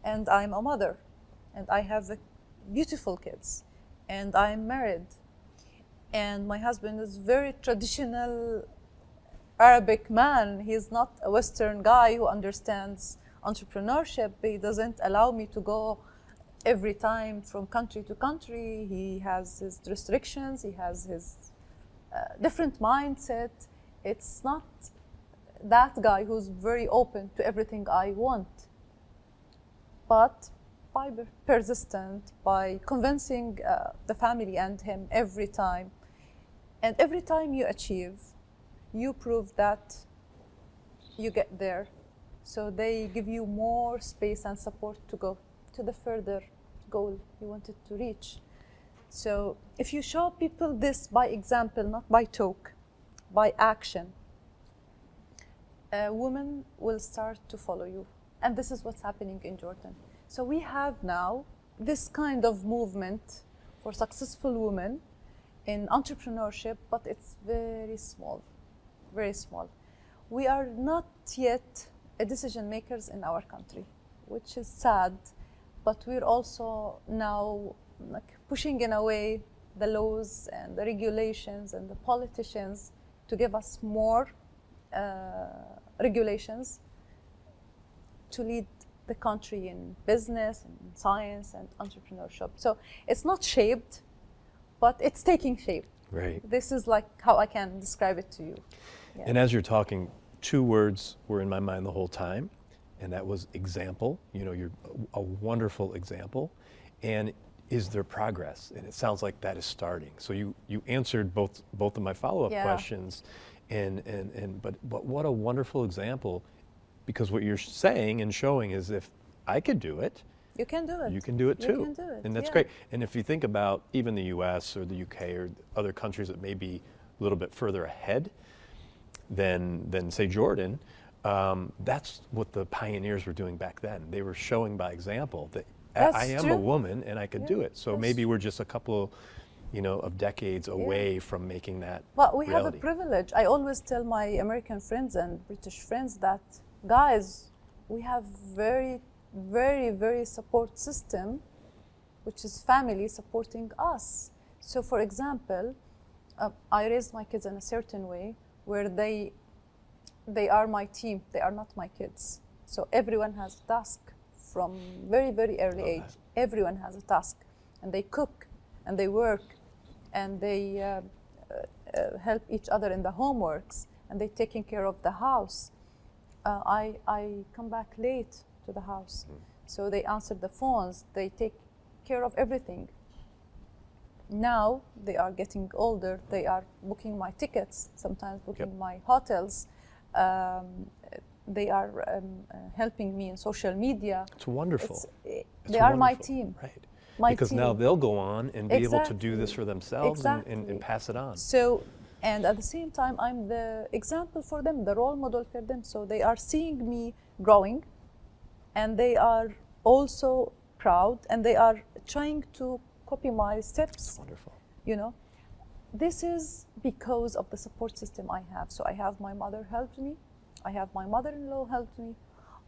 and I'm a mother, and I have beautiful kids, and I'm married, and my husband is very traditional Arabic man. He's not a Western guy who understands entrepreneurship. He doesn't allow me to go every time from country to country. He has his restrictions, he has his different mindset. It's not that guy who's very open to everything I want. But by persistent, by convincing the family and him every time, and every time you achieve, you prove that you get there. So they give you more space and support to go to the further goal you wanted to reach. So if you show people this by example, not by talk, by action, women will start to follow you. And this is what's happening in Jordan. So we have now this kind of movement for successful women in entrepreneurship, but it's very small, very small. We are not yet decision makers in our country, which is sad, but we're also now like pushing in a way the laws and the regulations and the politicians to give us more regulations to lead the country in business and science and entrepreneurship. So it's not shaped, but it's taking shape. Right. This is like how I can describe it to you. Yeah. And as you're talking, two words were in my mind the whole time, and that was example. You know, you're a wonderful example. And is there progress? And it sounds like that is starting. So you answered both of my follow-up questions, but what a wonderful example, because what you're saying and showing is if I could do it, you can do it. You can do it too. You can do it. And that's great. And if you think about even the US or the UK or other countries that may be a little bit further ahead than say Jordan, that's what the pioneers were doing back then. They were showing by example that I am a woman and I could do it. So maybe we're just a couple of decades away from making that But we reality. have a privilege. I always tell my American friends and British friends that, guys, we have very, very, very support system, which is family supporting us. So for example, I raised my kids in a certain way where they are my team, they are not my kids. So everyone has a task from very, very early age. Everyone has a task, and they cook and they work and they help each other in the homeworks, and they taking care of the house. I come back late to the house, so they answer the phones, they take care of everything. Now they are getting older, they are booking my tickets, sometimes booking my hotels. They are helping me in social media. It's wonderful. They are my team. Right. Because now they'll go on and be able to do this for themselves and pass it on. So, and at the same time, I'm the example for them, the role model for them. So they are seeing me growing, and they are also proud, and they are trying to copy my steps. Wonderful. You know, this is because of the support system I have. So I have my mother helped me, I have my mother-in-law helped me,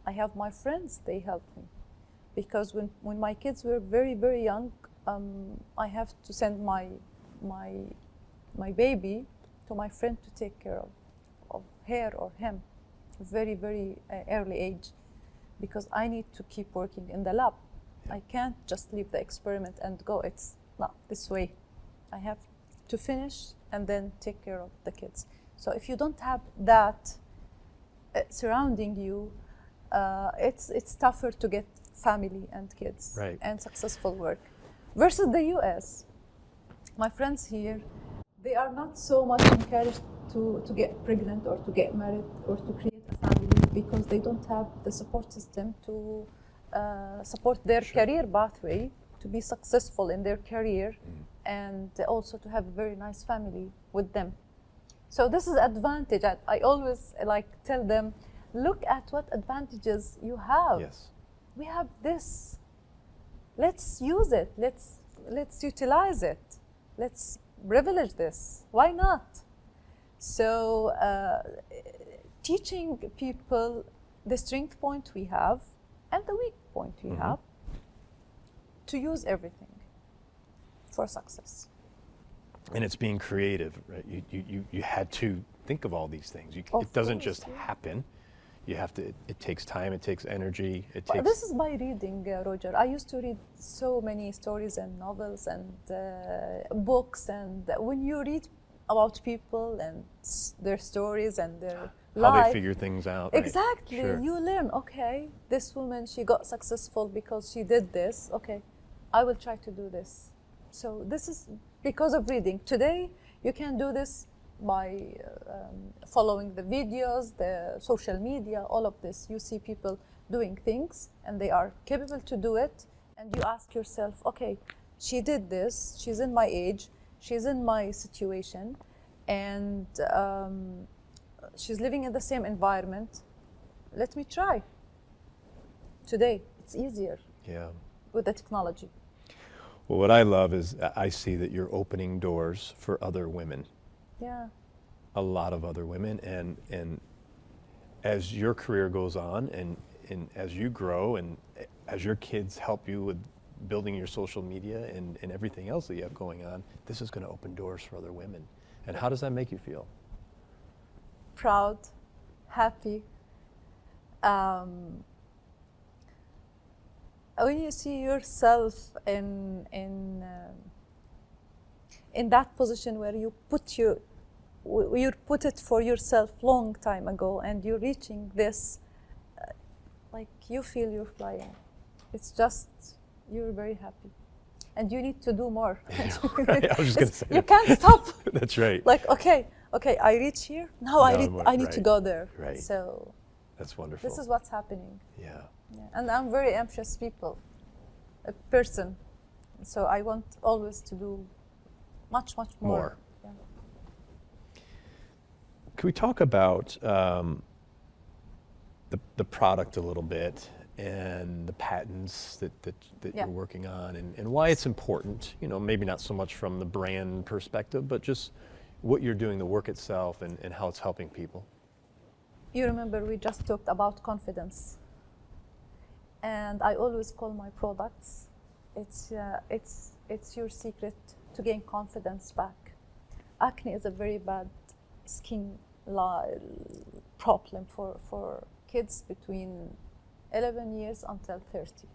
I have my friends, they helped me. Because when my kids were very, very young, I have to send my baby to my friend to take care of her or him, very, very early age, because I need to keep working in the lab. I can't just leave the experiment and go. It's not this way. I have to finish and then take care of the kids. So if you don't have that surrounding you, it's tougher to get family and kids and successful work. Versus the US, my friends here, they are not so much encouraged to get pregnant or to get married or to create a family because they don't have the support system to support their career pathway, to be successful in their career, and also to have a very nice family with them. So this is advantage. I always tell them, look at what advantages you have. Yes. We have this. Let's use it. Let's utilize it. Let's privilege this. Why not? So teaching people the strength point we have and the weak point we have to use everything for success. And it's being creative, right? You had to think of all these things. It doesn't just happen. You have to. It takes time. It takes energy. This is by reading, Roger. I used to read so many stories and novels and books. And when you read about people and their stories and their how life, they figure things out. Exactly. Right? Sure. You learn. Okay, this woman, she got successful because she did this. Okay, I will try to do this. So this is because of reading. Today, you can do this by following the videos, the social media, all of this. You see people doing things and they are capable to do it, and you ask yourself, okay, she did this, she's in my age, she's in my situation, and she's living in the same environment. Let me try. Today, it's easier with the technology. Well, what I love is I see that you're opening doors for other women. Yeah. A lot of other women, and as your career goes on and as you grow and as your kids help you with building your social media and everything else that you have going on, this is going to open doors for other women. And how does that make you feel? Proud, happy. When you see yourself in that position where you put it for yourself long time ago, and you're reaching this, you feel you're flying. It's just, you're very happy, and you need to do more. Right. I was just going to say you can't stop. That's right. Okay, I reach here. Now I need to go there. Right. So that's wonderful. this is what's happening. Yeah. And I'm very ambitious person. So I want always to do much more. Yeah. Can we talk about the product a little bit and the patents that you're working on and why it's important? Maybe not so much from the brand perspective, but just what you're doing, the work itself, and how it's helping people. You remember we just talked about confidence, and I always call my products, it's your secret to gain confidence back. Acne is a very bad skin problem for kids between 11 years until 30.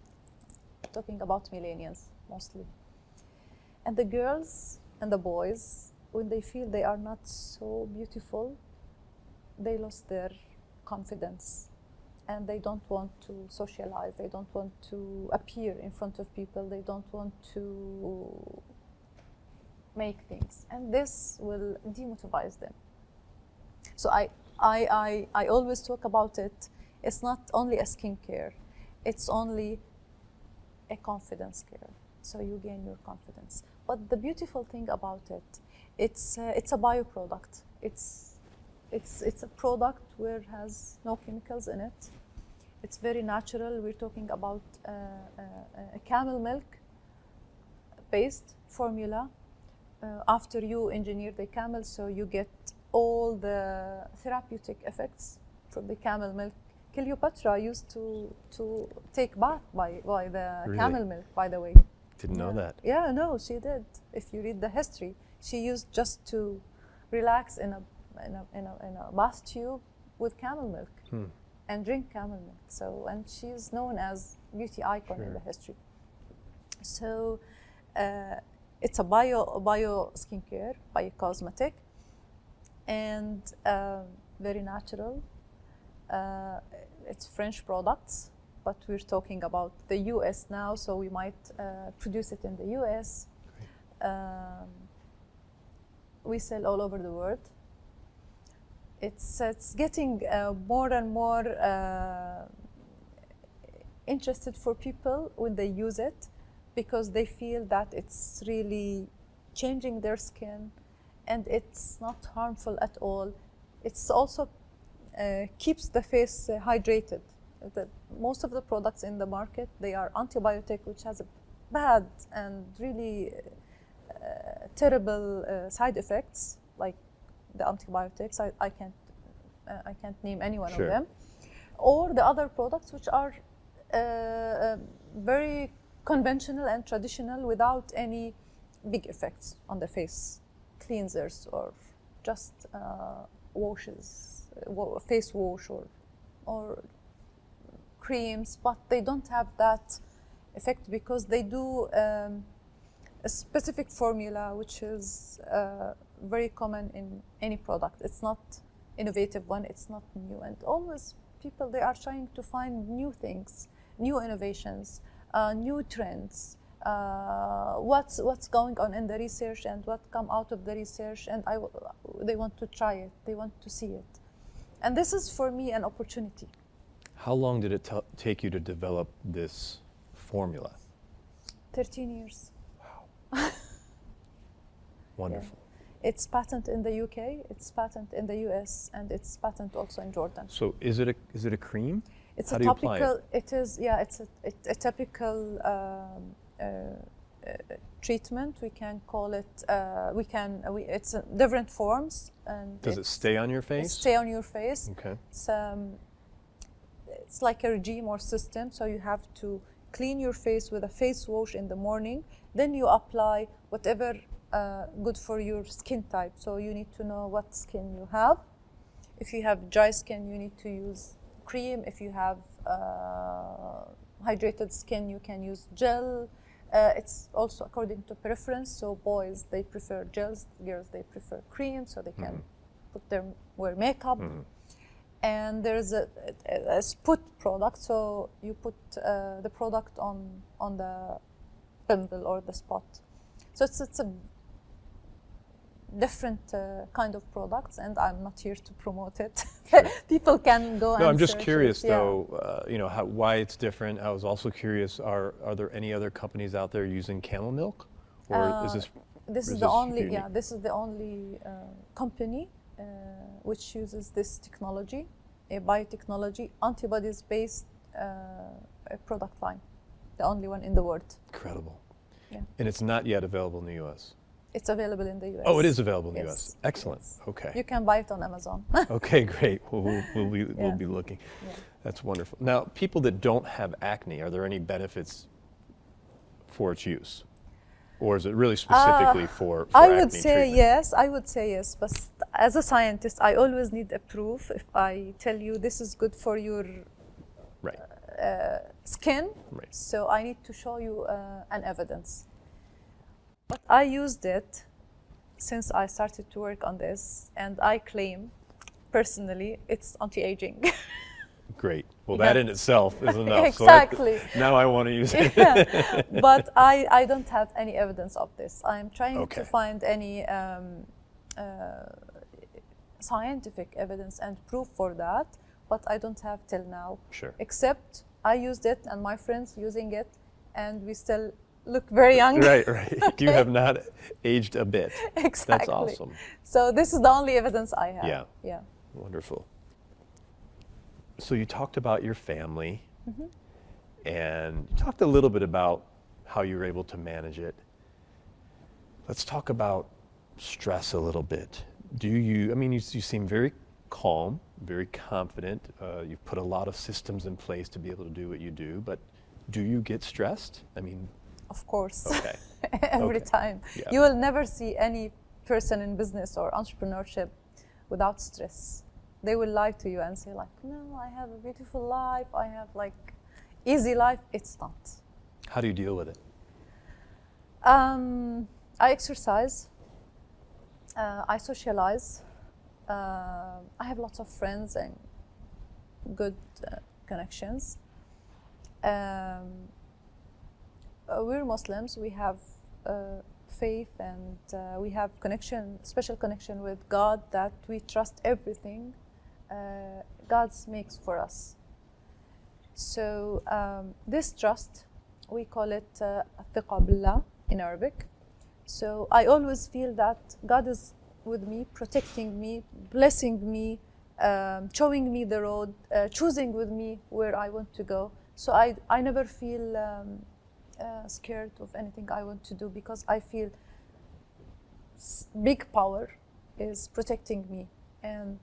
Talking about millennials mostly. And the girls and the boys, when they feel they are not so beautiful, they lost their confidence, and they don't want to socialize, they don't want to appear in front of people, they don't want to make things, and this will demotivate them. So I always talk about it. It's not only a skincare, it's only a confidence care. So you gain your confidence. But the beautiful thing about it, it's a bioproduct. It's a product where it has no chemicals in it. It's very natural. We're talking about a camel milk based formula after you engineer the camel, so you get all the therapeutic effects from the camel milk. Cleopatra used to take bath by the Really? camel milk, by the way. Didn't know that. Yeah, no, she did. If you read the history, she used just to relax in a bath tube with camel milk and drink camel milk. So, and she's known as beauty icon in the history. So, it's a bio skincare, bio cosmetic, and very natural. It's French products, but we're talking about the US now, so we might produce it in the US. We sell all over the world. It's getting more and more interested for people when they use it, because they feel that it's really changing their skin and it's not harmful at all. It's also keeps the face hydrated. Most of the products in the market, they are antibiotic, which has a bad and really terrible side effects, like the antibiotics. I can't name any one of them, or the other products which are very conventional and traditional without any big effects on the face, cleansers or just washes, face wash or creams, but they don't have that effect because they do a specific formula which is very common in any product. It's not innovative one, it's not new, and always people, they are trying to find new things, new innovations, new trends, what's going on in the research and what come out of the research, and they want to try it, they want to see it. And this is for me an opportunity. How long did it take you to develop this formula? 13 years. Wow. Wonderful. Yeah. It's patent in the UK, it's patent in the US, and it's patent also in Jordan. So is it a cream? It's How a do you apply topical. it? It is, yeah. It's a typical treatment. We can call it. It's different forms. And does it stay on your face? Stay on your face. Okay. It's like a regime or system. So you have to clean your face with a face wash in the morning. Then you apply whatever good for your skin type. So you need to know what skin you have. If you have dry skin, you need to use cream. If you have hydrated skin, you can use gel. It's also according to preference. So boys, they prefer gels. Girls, they prefer cream, so they can wear makeup. And there's a spot product. So you put the product on the pimple or the spot. So it's a different kind of products, and I'm not here to promote it. Sure. People can go. No, and I'm just search curious it. Yeah. though, why it's different. I was also curious, are there any other companies out there using camel milk, or is this? This is the only. Yeah, this is the only company which uses this technology, a biotechnology, antibodies-based product line. The only one in the world. Incredible. Yeah. And it's not yet available in the U.S. It's available in the US. Oh, it is available in the Yes. U.S. Excellent. Yes. Okay. You can buy it on Amazon. Okay, great. We'll be looking. Yeah. That's wonderful. Now, people that don't have acne, are there any benefits for its use, or is it really specifically for I acne would say treatment? yes. I would say yes. But as a scientist, I always need a proof. If I tell you this is good for your Right. skin, Right. so I need to show you an evidence. But I used it since I started to work on this, and I claim personally it's anti-aging. Great. Well, Yeah. that in itself is enough. Exactly. So now I want to use it. Yeah. But I don't have any evidence of this. I'm trying Okay. to find any scientific evidence and proof for that, but I don't have till now. Sure. Except I used it and my friends using it, and we still look very young. Right, right. You have not aged a bit. Exactly. That's awesome. So this is the only evidence I have. Yeah. Yeah. Wonderful. So you talked about your family, and you talked a little bit about how you were able to manage it. Let's talk about stress a little bit. I mean, you seem very calm, very confident. You've put a lot of systems in place to be able to do what you do, but do you get stressed? I mean, Of course. okay. Every Okay. time. Yeah. You will never see any person in business or entrepreneurship without stress. They will lie to you and say like, no, I have a beautiful life. I have like easy life. It's not. How do you deal with it? I exercise. I socialize. I have lots of friends and good connections. We're Muslims. We have faith, and we have special connection with God, that we trust everything God makes for us. So this trust, we call it الثقة بالله in Arabic. So I always feel that God is with me, protecting me, blessing me, showing me the road, choosing with me where I want to go. So I never feel scared of anything I want to do, because I feel big power is protecting me and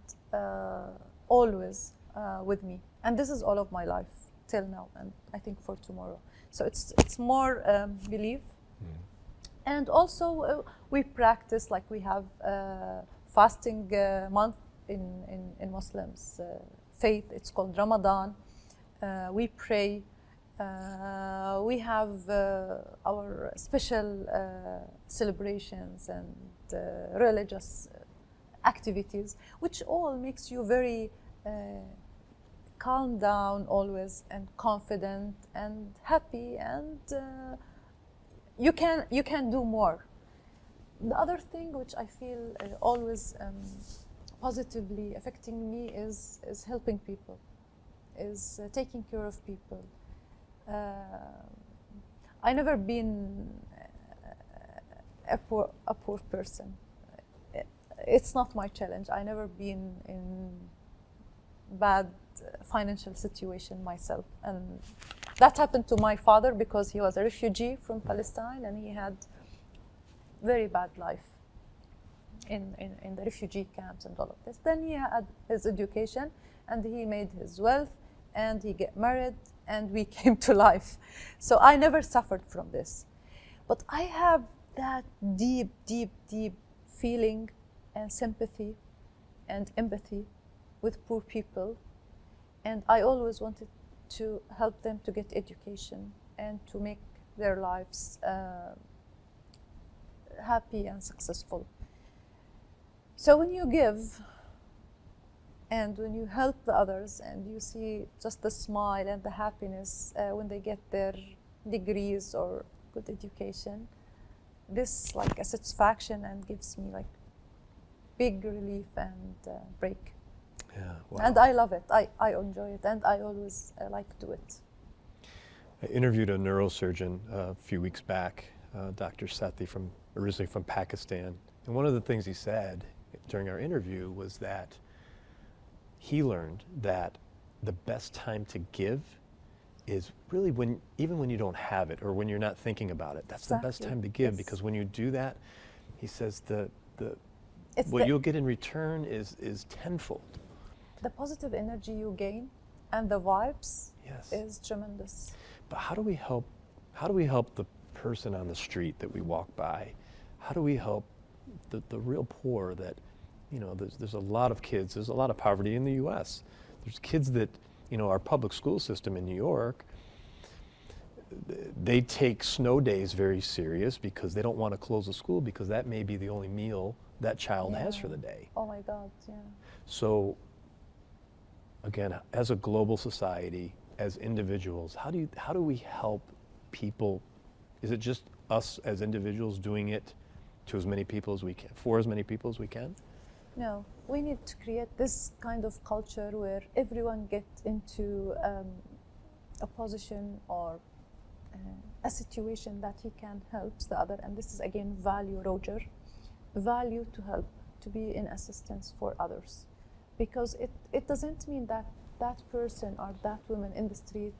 always with me. And this is all of my life till now, and I think for tomorrow. So it's more belief. And also we practice, like we have fasting month in Muslims faith. It's called Ramadan. We pray. We have our special celebrations and religious activities, which all makes you very calm down always, and confident and happy, and you can do more. The other thing which I feel always positively affecting me is helping people, is taking care of people. I never been a poor person. It's not my challenge. I never been in bad financial situation myself, and that happened to my father because he was a refugee from Palestine, and he had very bad life in the refugee camps and all of this. Then he had his education, and he made his wealth, and he get married, and we came to life. So I never suffered from this. But I have that deep, deep, deep feeling and sympathy and empathy with poor people. And I always wanted to help them to get education and to make their lives happy and successful. So when you give, and when you help the others, and you see just the smile and the happiness when they get their degrees or good education, this like a satisfaction and gives me like big relief and break. Yeah, wow. And I love it. I enjoy it, and I always like to do it. I interviewed a neurosurgeon a few weeks back, Dr. Sethi, originally from Pakistan. And one of the things he said during our interview was that he learned that the best time to give is really even when you don't have it, or when you're not thinking about it. That's Exactly. the best time to give, Yes. because when you do that, he says what you'll get in return is tenfold. The positive energy you gain and the vibes Yes. is tremendous. But how do we help the person on the street that we walk by? How do we help the real poor that, you know, there's a lot of kids, there's a lot of poverty in the US. There's kids that, you know, our public school system in New York, they take snow days very serious because they don't want to close the school, because that may be the only meal that child has for the day. Oh my God, yeah. So again, as a global society, as individuals, how do we help people? Is it just us as individuals doing it to as many people as we can, for as many people as we can? No, we need to create this kind of culture where everyone gets into a position or a situation that he can help the other. And this is again value, Roger. Value to help, to be in assistance for others. Because it doesn't mean that that person or that woman in the street,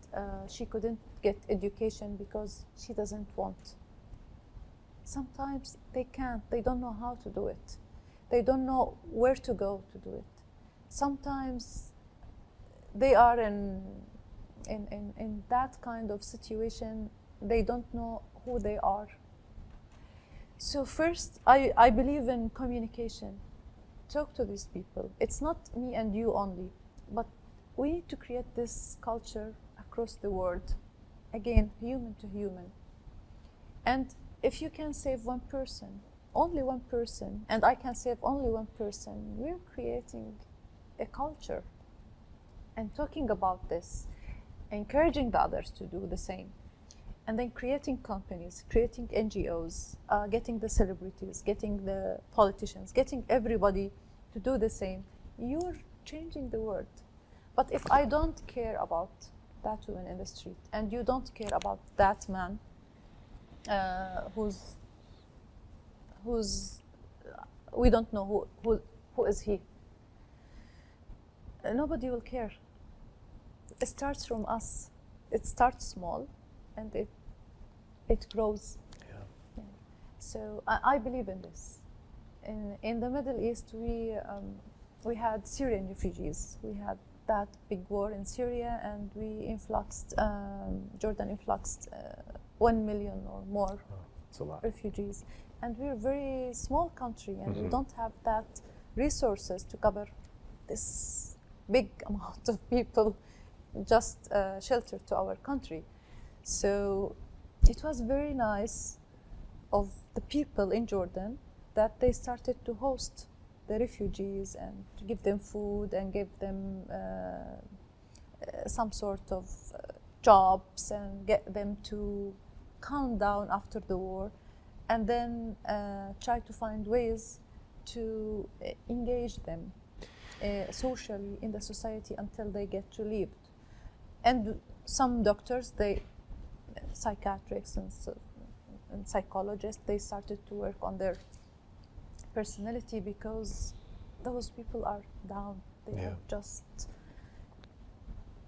she couldn't get education because she doesn't want. Sometimes they can't, they don't know how to do it. They don't know where to go to do it. Sometimes they are in that kind of situation, they don't know who they are. So first, I believe in communication. Talk to these people. It's not me and you only, but we need to create this culture across the world. Again, human to human. And if you can save one person, only one person, and I can save only one person, we're creating a culture. And talking about this, encouraging the others to do the same. And then creating companies, creating NGOs, getting the celebrities, getting the politicians, getting everybody to do the same. You're changing the world. But if I don't care about that woman in the street, and you don't care about that man who's we don't know who is he, nobody will care. It starts from us. It starts small, and it grows. Yeah. So I believe in this. In the Middle East, we had Syrian refugees. We had that big war in Syria, and we influxed, Jordan influxed 1 million or more It's a lot. refugees. And we're a very small country, and we don't have that resources to cover this big amount of people, just shelter to our country. So it was very nice of the people in Jordan that they started to host the refugees and to give them food and give them some sort of jobs and get them to calm down after the war, and then try to find ways to engage them socially in the society until they get relieved. And some doctors, psychiatrists and psychologists, they started to work on their personality, because those people are down. They are just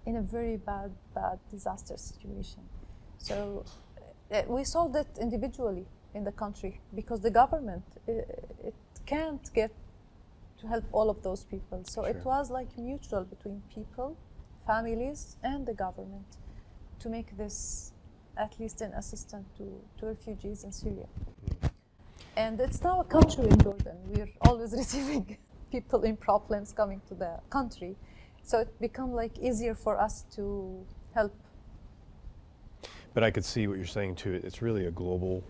in a very bad disaster situation. So we solved it individually in the country, because the government it can't get to help all of those people. So it was like mutual between people, families, and the government to make this at least an assistance to refugees in Syria. And it's now a culture in Jordan. We're always receiving people in problems coming to the country. So it become like easier for us to help. But I could see what you're saying too. It's really a global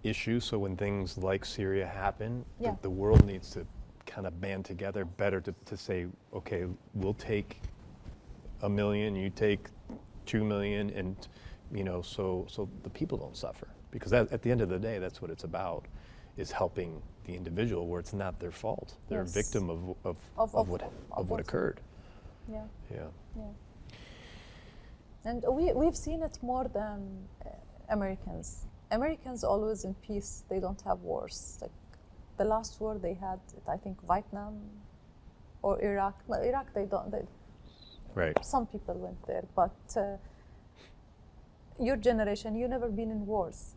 issue. So when things like Syria happen, the world needs to kind of band together better to say, okay, we'll take 1 million, you take 2 million, and so the people don't suffer. Because at the end of the day, that's what it's about, is helping the individual where it's not their fault. They're a victim of what occurred. Yeah. And we've seen it more than Americans. Americans always in peace. They don't have wars. Like the last war they had, I think Vietnam or Iraq. Well, Iraq they don't. Right. Some people went there, but your generation, you never been in wars.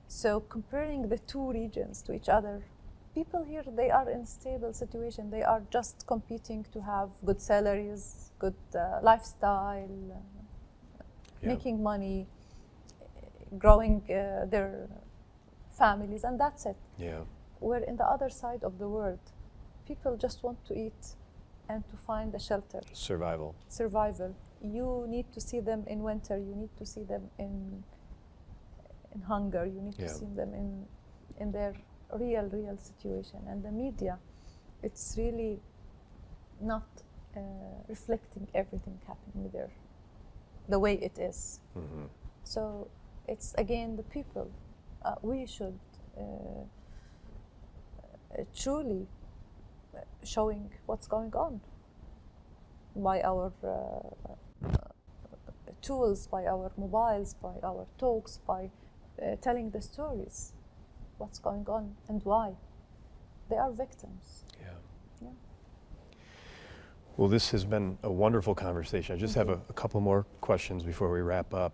So comparing the two regions to each other, people here, they are in a stable situation. They are just competing to have good salaries, good lifestyle, making money, growing their families, and that's it. Yeah. Where in the other side of the world, people just want to eat and to find a shelter. Survival. You need to see them in winter. You need to see them in hunger. You need to see them in their real situation. And the media, it's really not reflecting everything happening there the way it is. Mm-hmm. So it's again the people. We should truly showing what's going on by our tools, by our mobiles, by our talks, by telling the stories, what's going on and why. They are victims. Yeah. Well, this has been a wonderful conversation. I just have a couple more questions before we wrap up.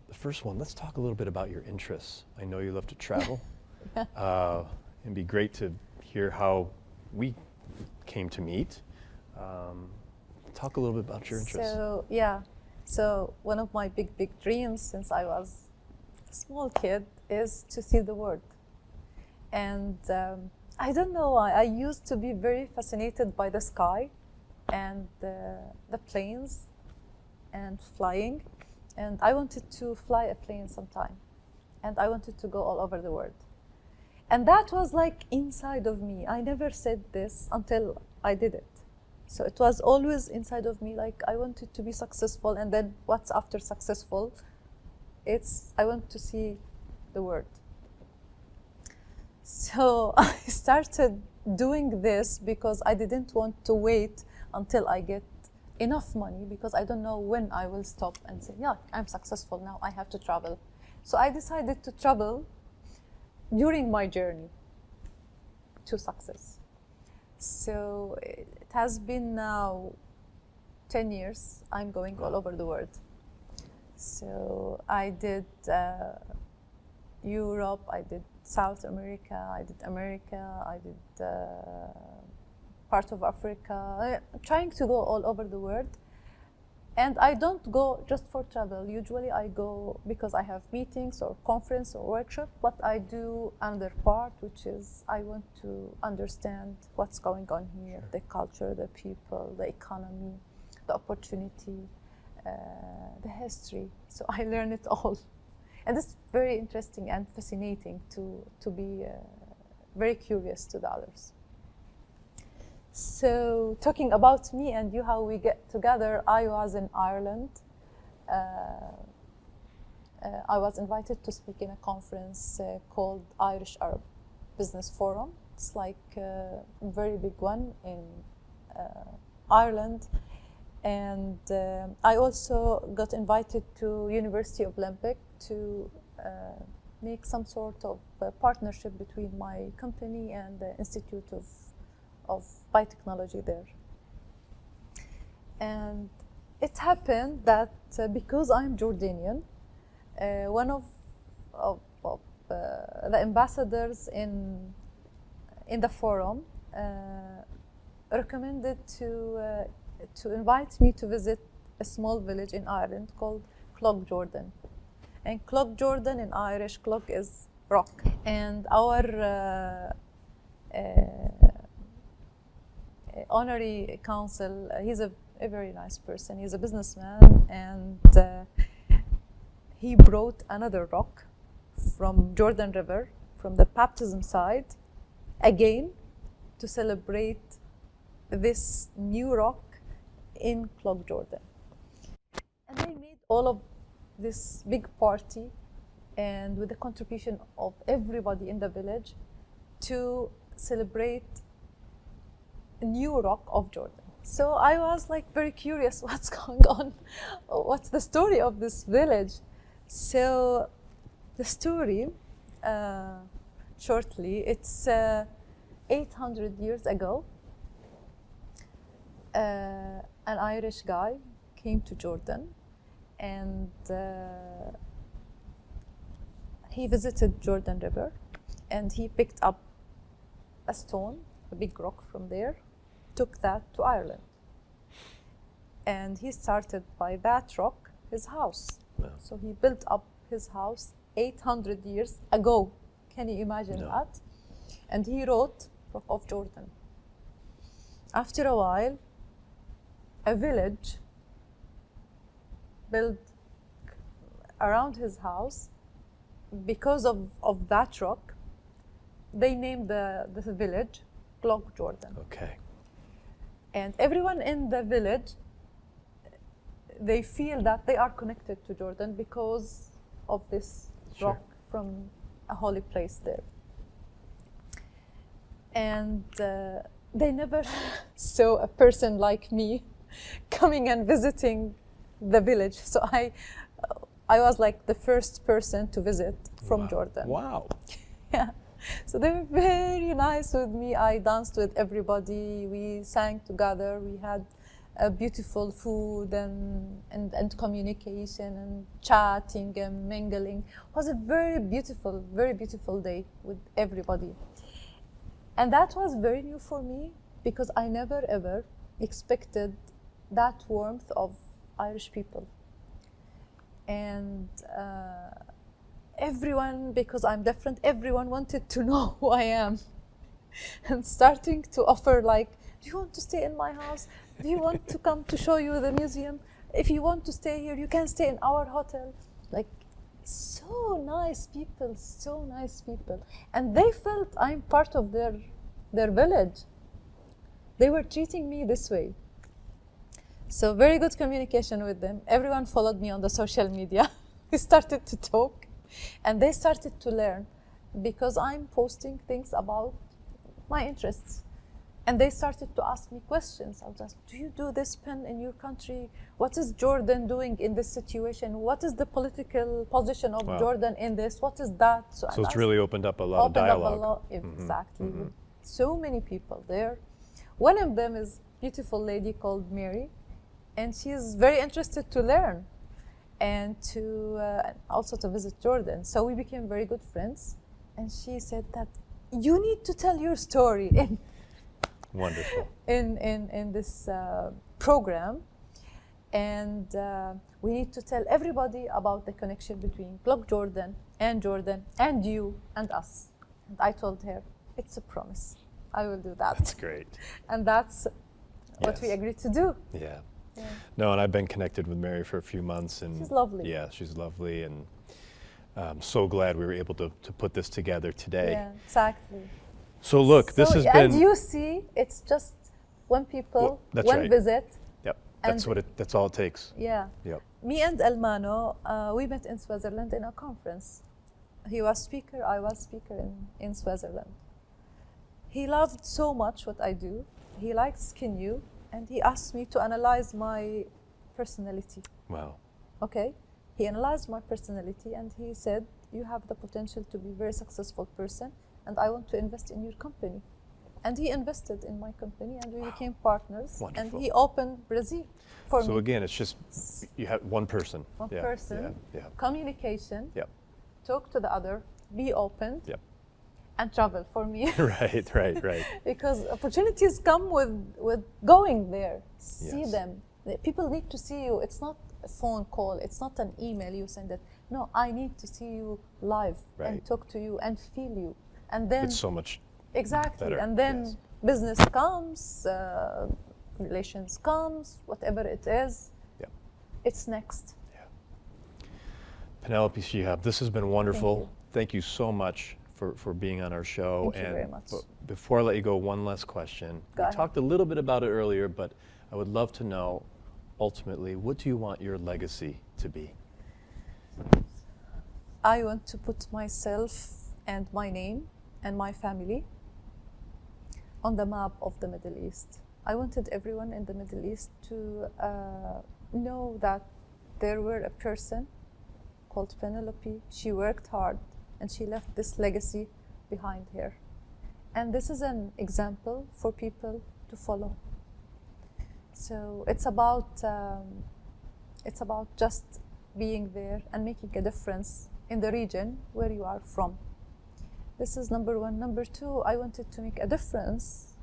The first one, let's talk a little bit about your interests. I know you love to travel. It'd be great to hear how we came to meet. Talk a little bit about your interests. So one of my big dreams since I was a small kid is to see the world. And I don't know why, I used to be very fascinated by the sky and the planes and flying. And I wanted to fly a plane sometime. And I wanted to go all over the world. And that was like inside of me. I never said this until I did it. So it was always inside of me, like I wanted to be successful, and then what's after successful? It's I want to see the world. So I started doing this because I didn't want to wait until I get enough money, because I don't know when I will stop and say, yeah, I'm successful now, I have to travel. So I decided to travel during my journey to success. So it has been now 10 years. I'm going all over the world. So I did Europe, I did South America, I did America, I did part of Africa. I'm trying to go all over the world. And I don't go just for travel. Usually I go because I have meetings or conference or workshop, but I do another part, which is I want to understand what's going on here, the culture, the people, the economy, the opportunity, the history. So I learn it all. And it's very interesting and fascinating to be very curious to the others. So talking about me and you, how we get together, I was in Ireland. I was invited to speak in a conference called Irish Arab Business Forum. It's like a very big one in Ireland. And I also got invited to University of Limerick to make some sort of partnership between my company and the Institute of Biotechnology there. And it happened that because I'm Jordanian, one of the ambassadors in the forum recommended to invite me to visit a small village in Ireland called Cloughhjordan. And Cloughhjordan in Irish, Clough is rock. And our honorary council, he's a very nice person. He's a businessman, and he brought another rock from Jordan River, from the baptism site, again to celebrate this new rock in Cloughhjordan. And they made all of this big party, and with the contribution of everybody in the village, to celebrate a new rock of Jordan. So I was like very curious, what's going on? What's the story of this village? So the story, shortly, it's 800 years ago. An Irish guy came to Jordan, and he visited Jordan River, and he picked up a stone, a big rock from there, took that to Ireland. And he started by that rock his house. Wow. So he built up his house 800 years ago. Can you imagine that? And he wrote Rock of Jordan. After a while, a village built around his house because of that rock. They named the village Cloughhjordan. Okay. And everyone in the village, they feel that they are connected to Jordan because of this rock from a holy place there. And they never saw a person like me coming and visiting the village. So I was like the first person to visit from Jordan. Wow. Yeah. So they were very nice with me. I danced with everybody. We sang together. We had beautiful food and communication and chatting and mingling. It was a very beautiful day with everybody. And that was very new for me because I never ever expected that warmth of Irish people. And everyone, because I'm different, everyone wanted to know who I am. And starting to offer, like, do you want to stay in my house? Do you want to come to show you the museum? If you want to stay here, you can stay in our hotel. Like, so nice people. And they felt I'm part of their village. They were treating me this way. So very good communication with them. Everyone followed me on the social media. We started to talk and they started to learn because I'm posting things about my interests. And they started to ask me questions. I was asked, do you do this pen in your country? What is Jordan doing in this situation? What is the political position of Jordan in this? What is that? So it's really opened up a lot of dialogue. Exactly. With so many people there. One of them is a beautiful lady called Mary. And she's very interested to learn and to also to visit Jordan. So we became very good friends. And she said that you need to tell your story Wonderful. in this program. And we need to tell everybody about the connection between Cloughhjordan and you and us. And I told her, it's a promise. I will do that. That's great. And that's what we agreed to do. Yeah. No, and I've been connected with Mary for a few months, and she's lovely. Yeah, she's lovely, and I'm so glad we were able to put this together today. Yeah, exactly. So look, this has been. And you see, it's just when people visit. Yep, that's all it takes. Yeah. Yep. Me and Elmano, we met in Switzerland in a conference. He was speaker, I was speaker in Switzerland. He loved so much what I do. He likes Kinyu. And he asked me to analyze my personality. Wow. Okay. He analyzed my personality and he said, you have the potential to be a very successful person and I want to invest in your company. And he invested in my company and we became partners. Wonderful. And he opened Brazil for me. So again, it's just, you have one person. One person, communication, talk to the other, be open. And travel for me. Right. Because opportunities come with going there, see them. People need to see you. It's not a phone call. It's not an email you send it. No, I need to see you live and talk to you and feel you. And then it's so much exactly. better. And then business comes, relations comes, whatever it is. It's next. Penelope Shihab, this has been wonderful. Thank you so much for being on our show. Thank you very much. Before I let you go, one last question. We talked a little bit about it earlier, but I would love to know, ultimately, what do you want your legacy to be? I want to put myself and my name and my family on the map of the Middle East. I wanted everyone in the Middle East to know that there were a person called Penelope. She worked hard and she left this legacy behind her. And this is an example for people to follow. So it's about just being there and making a difference in the region where you are from. This is number one. Number two, I wanted to make a difference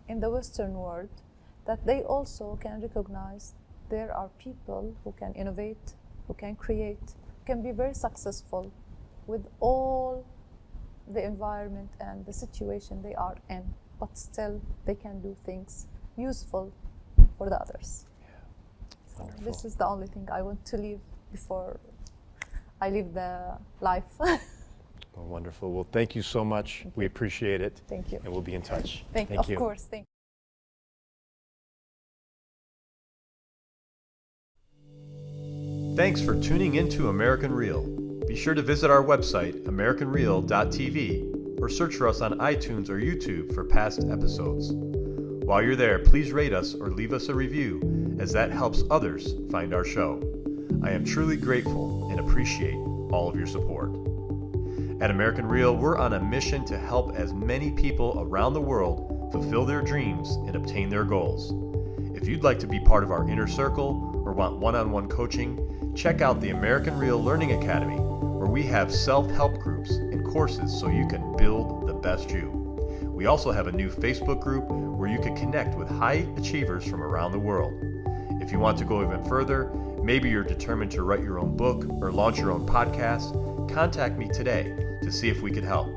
in the Western world, that they also can recognize there are people who can innovate, who can create, can be very successful with all the environment and the situation they are in, but still they can do things useful for the others. So this is the only thing I want to leave before I leave the life. Well, wonderful. Well, thank you so much. We appreciate it. Thank you. And we'll be in touch. Thank you. Of course. Thank you. Thanks for tuning into American Real. Be sure to visit our website, americanreal.tv, or search for us on iTunes or YouTube for past episodes. While you're there, please rate us or leave us a review, as that helps others find our show. I am truly grateful and appreciate all of your support. At American Real, we're on a mission to help as many people around the world fulfill their dreams and obtain their goals. If you'd like to be part of our inner circle or want one-on-one coaching, check out the American Real Learning Academy, where we have self-help groups and courses so you can build the best you. We also have a new Facebook group where you can connect with high achievers from around the world. If you want to go even further, maybe you're determined to write your own book or launch your own podcast, contact me today to see if we could help.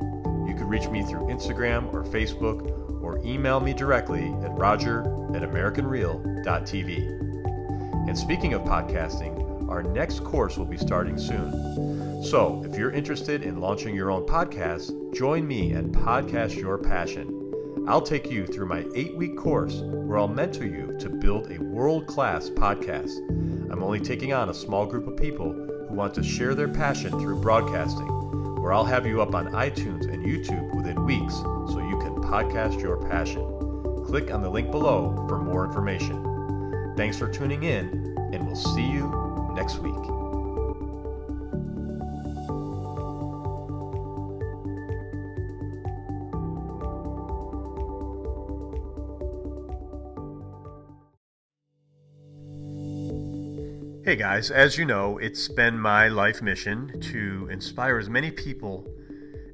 You can reach me through Instagram or Facebook, or email me directly at roger@americanreal.tv. And speaking of podcasting, our next course will be starting soon. So if you're interested in launching your own podcast, join me and Podcast Your Passion. I'll take you through my 8-week course where I'll mentor you to build a world-class podcast. I'm only taking on a small group of people who want to share their passion through broadcasting, where I'll have you up on iTunes and YouTube within weeks so you can podcast your passion. Click on the link below for more information. Thanks for tuning in, and we'll see you next week. Hey guys, as you know, it's been my life mission to inspire as many people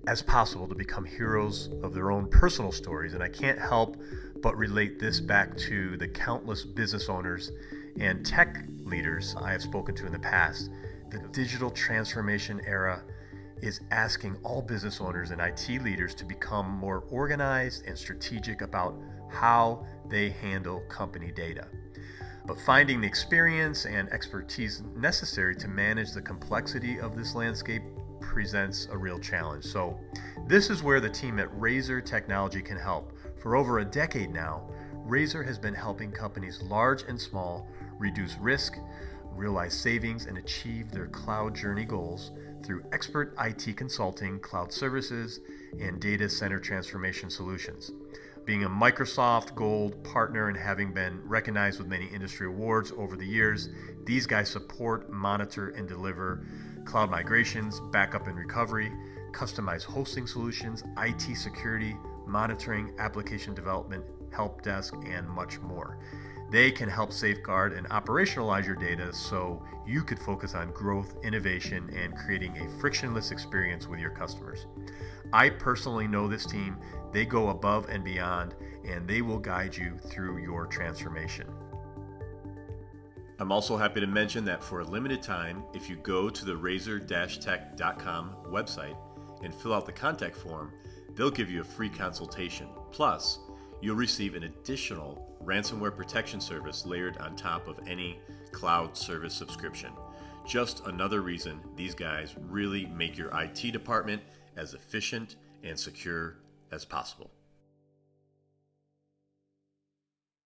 as possible to become heroes of their own personal stories, and I can't help but relate this back to the countless business owners and tech leaders I have spoken to in the past. The digital transformation era is asking all business owners and IT leaders to become more organized and strategic about how they handle company data. But finding the experience and expertise necessary to manage the complexity of this landscape presents a real challenge. So this is where the team at Razor Technology can help. For over a decade now, Razor has been helping companies large and small reduce risk, realize savings, and achieve their cloud journey goals through expert IT consulting, cloud services, and data center transformation solutions. Being a Microsoft Gold partner and having been recognized with many industry awards over the years, these guys support, monitor, and deliver cloud migrations, backup and recovery, customized hosting solutions, IT security, monitoring, application development, help desk, and much more. They can help safeguard and operationalize your data so you could focus on growth, innovation, and creating a frictionless experience with your customers. I personally know this team. They go above and beyond, and they will guide you through your transformation. I'm also happy to mention that for a limited time, if you go to the razor-tech.com website and fill out the contact form, they'll give you a free consultation. Plus, you'll receive an additional ransomware protection service layered on top of any cloud service subscription. Just another reason these guys really make your IT department as efficient and secure as possible.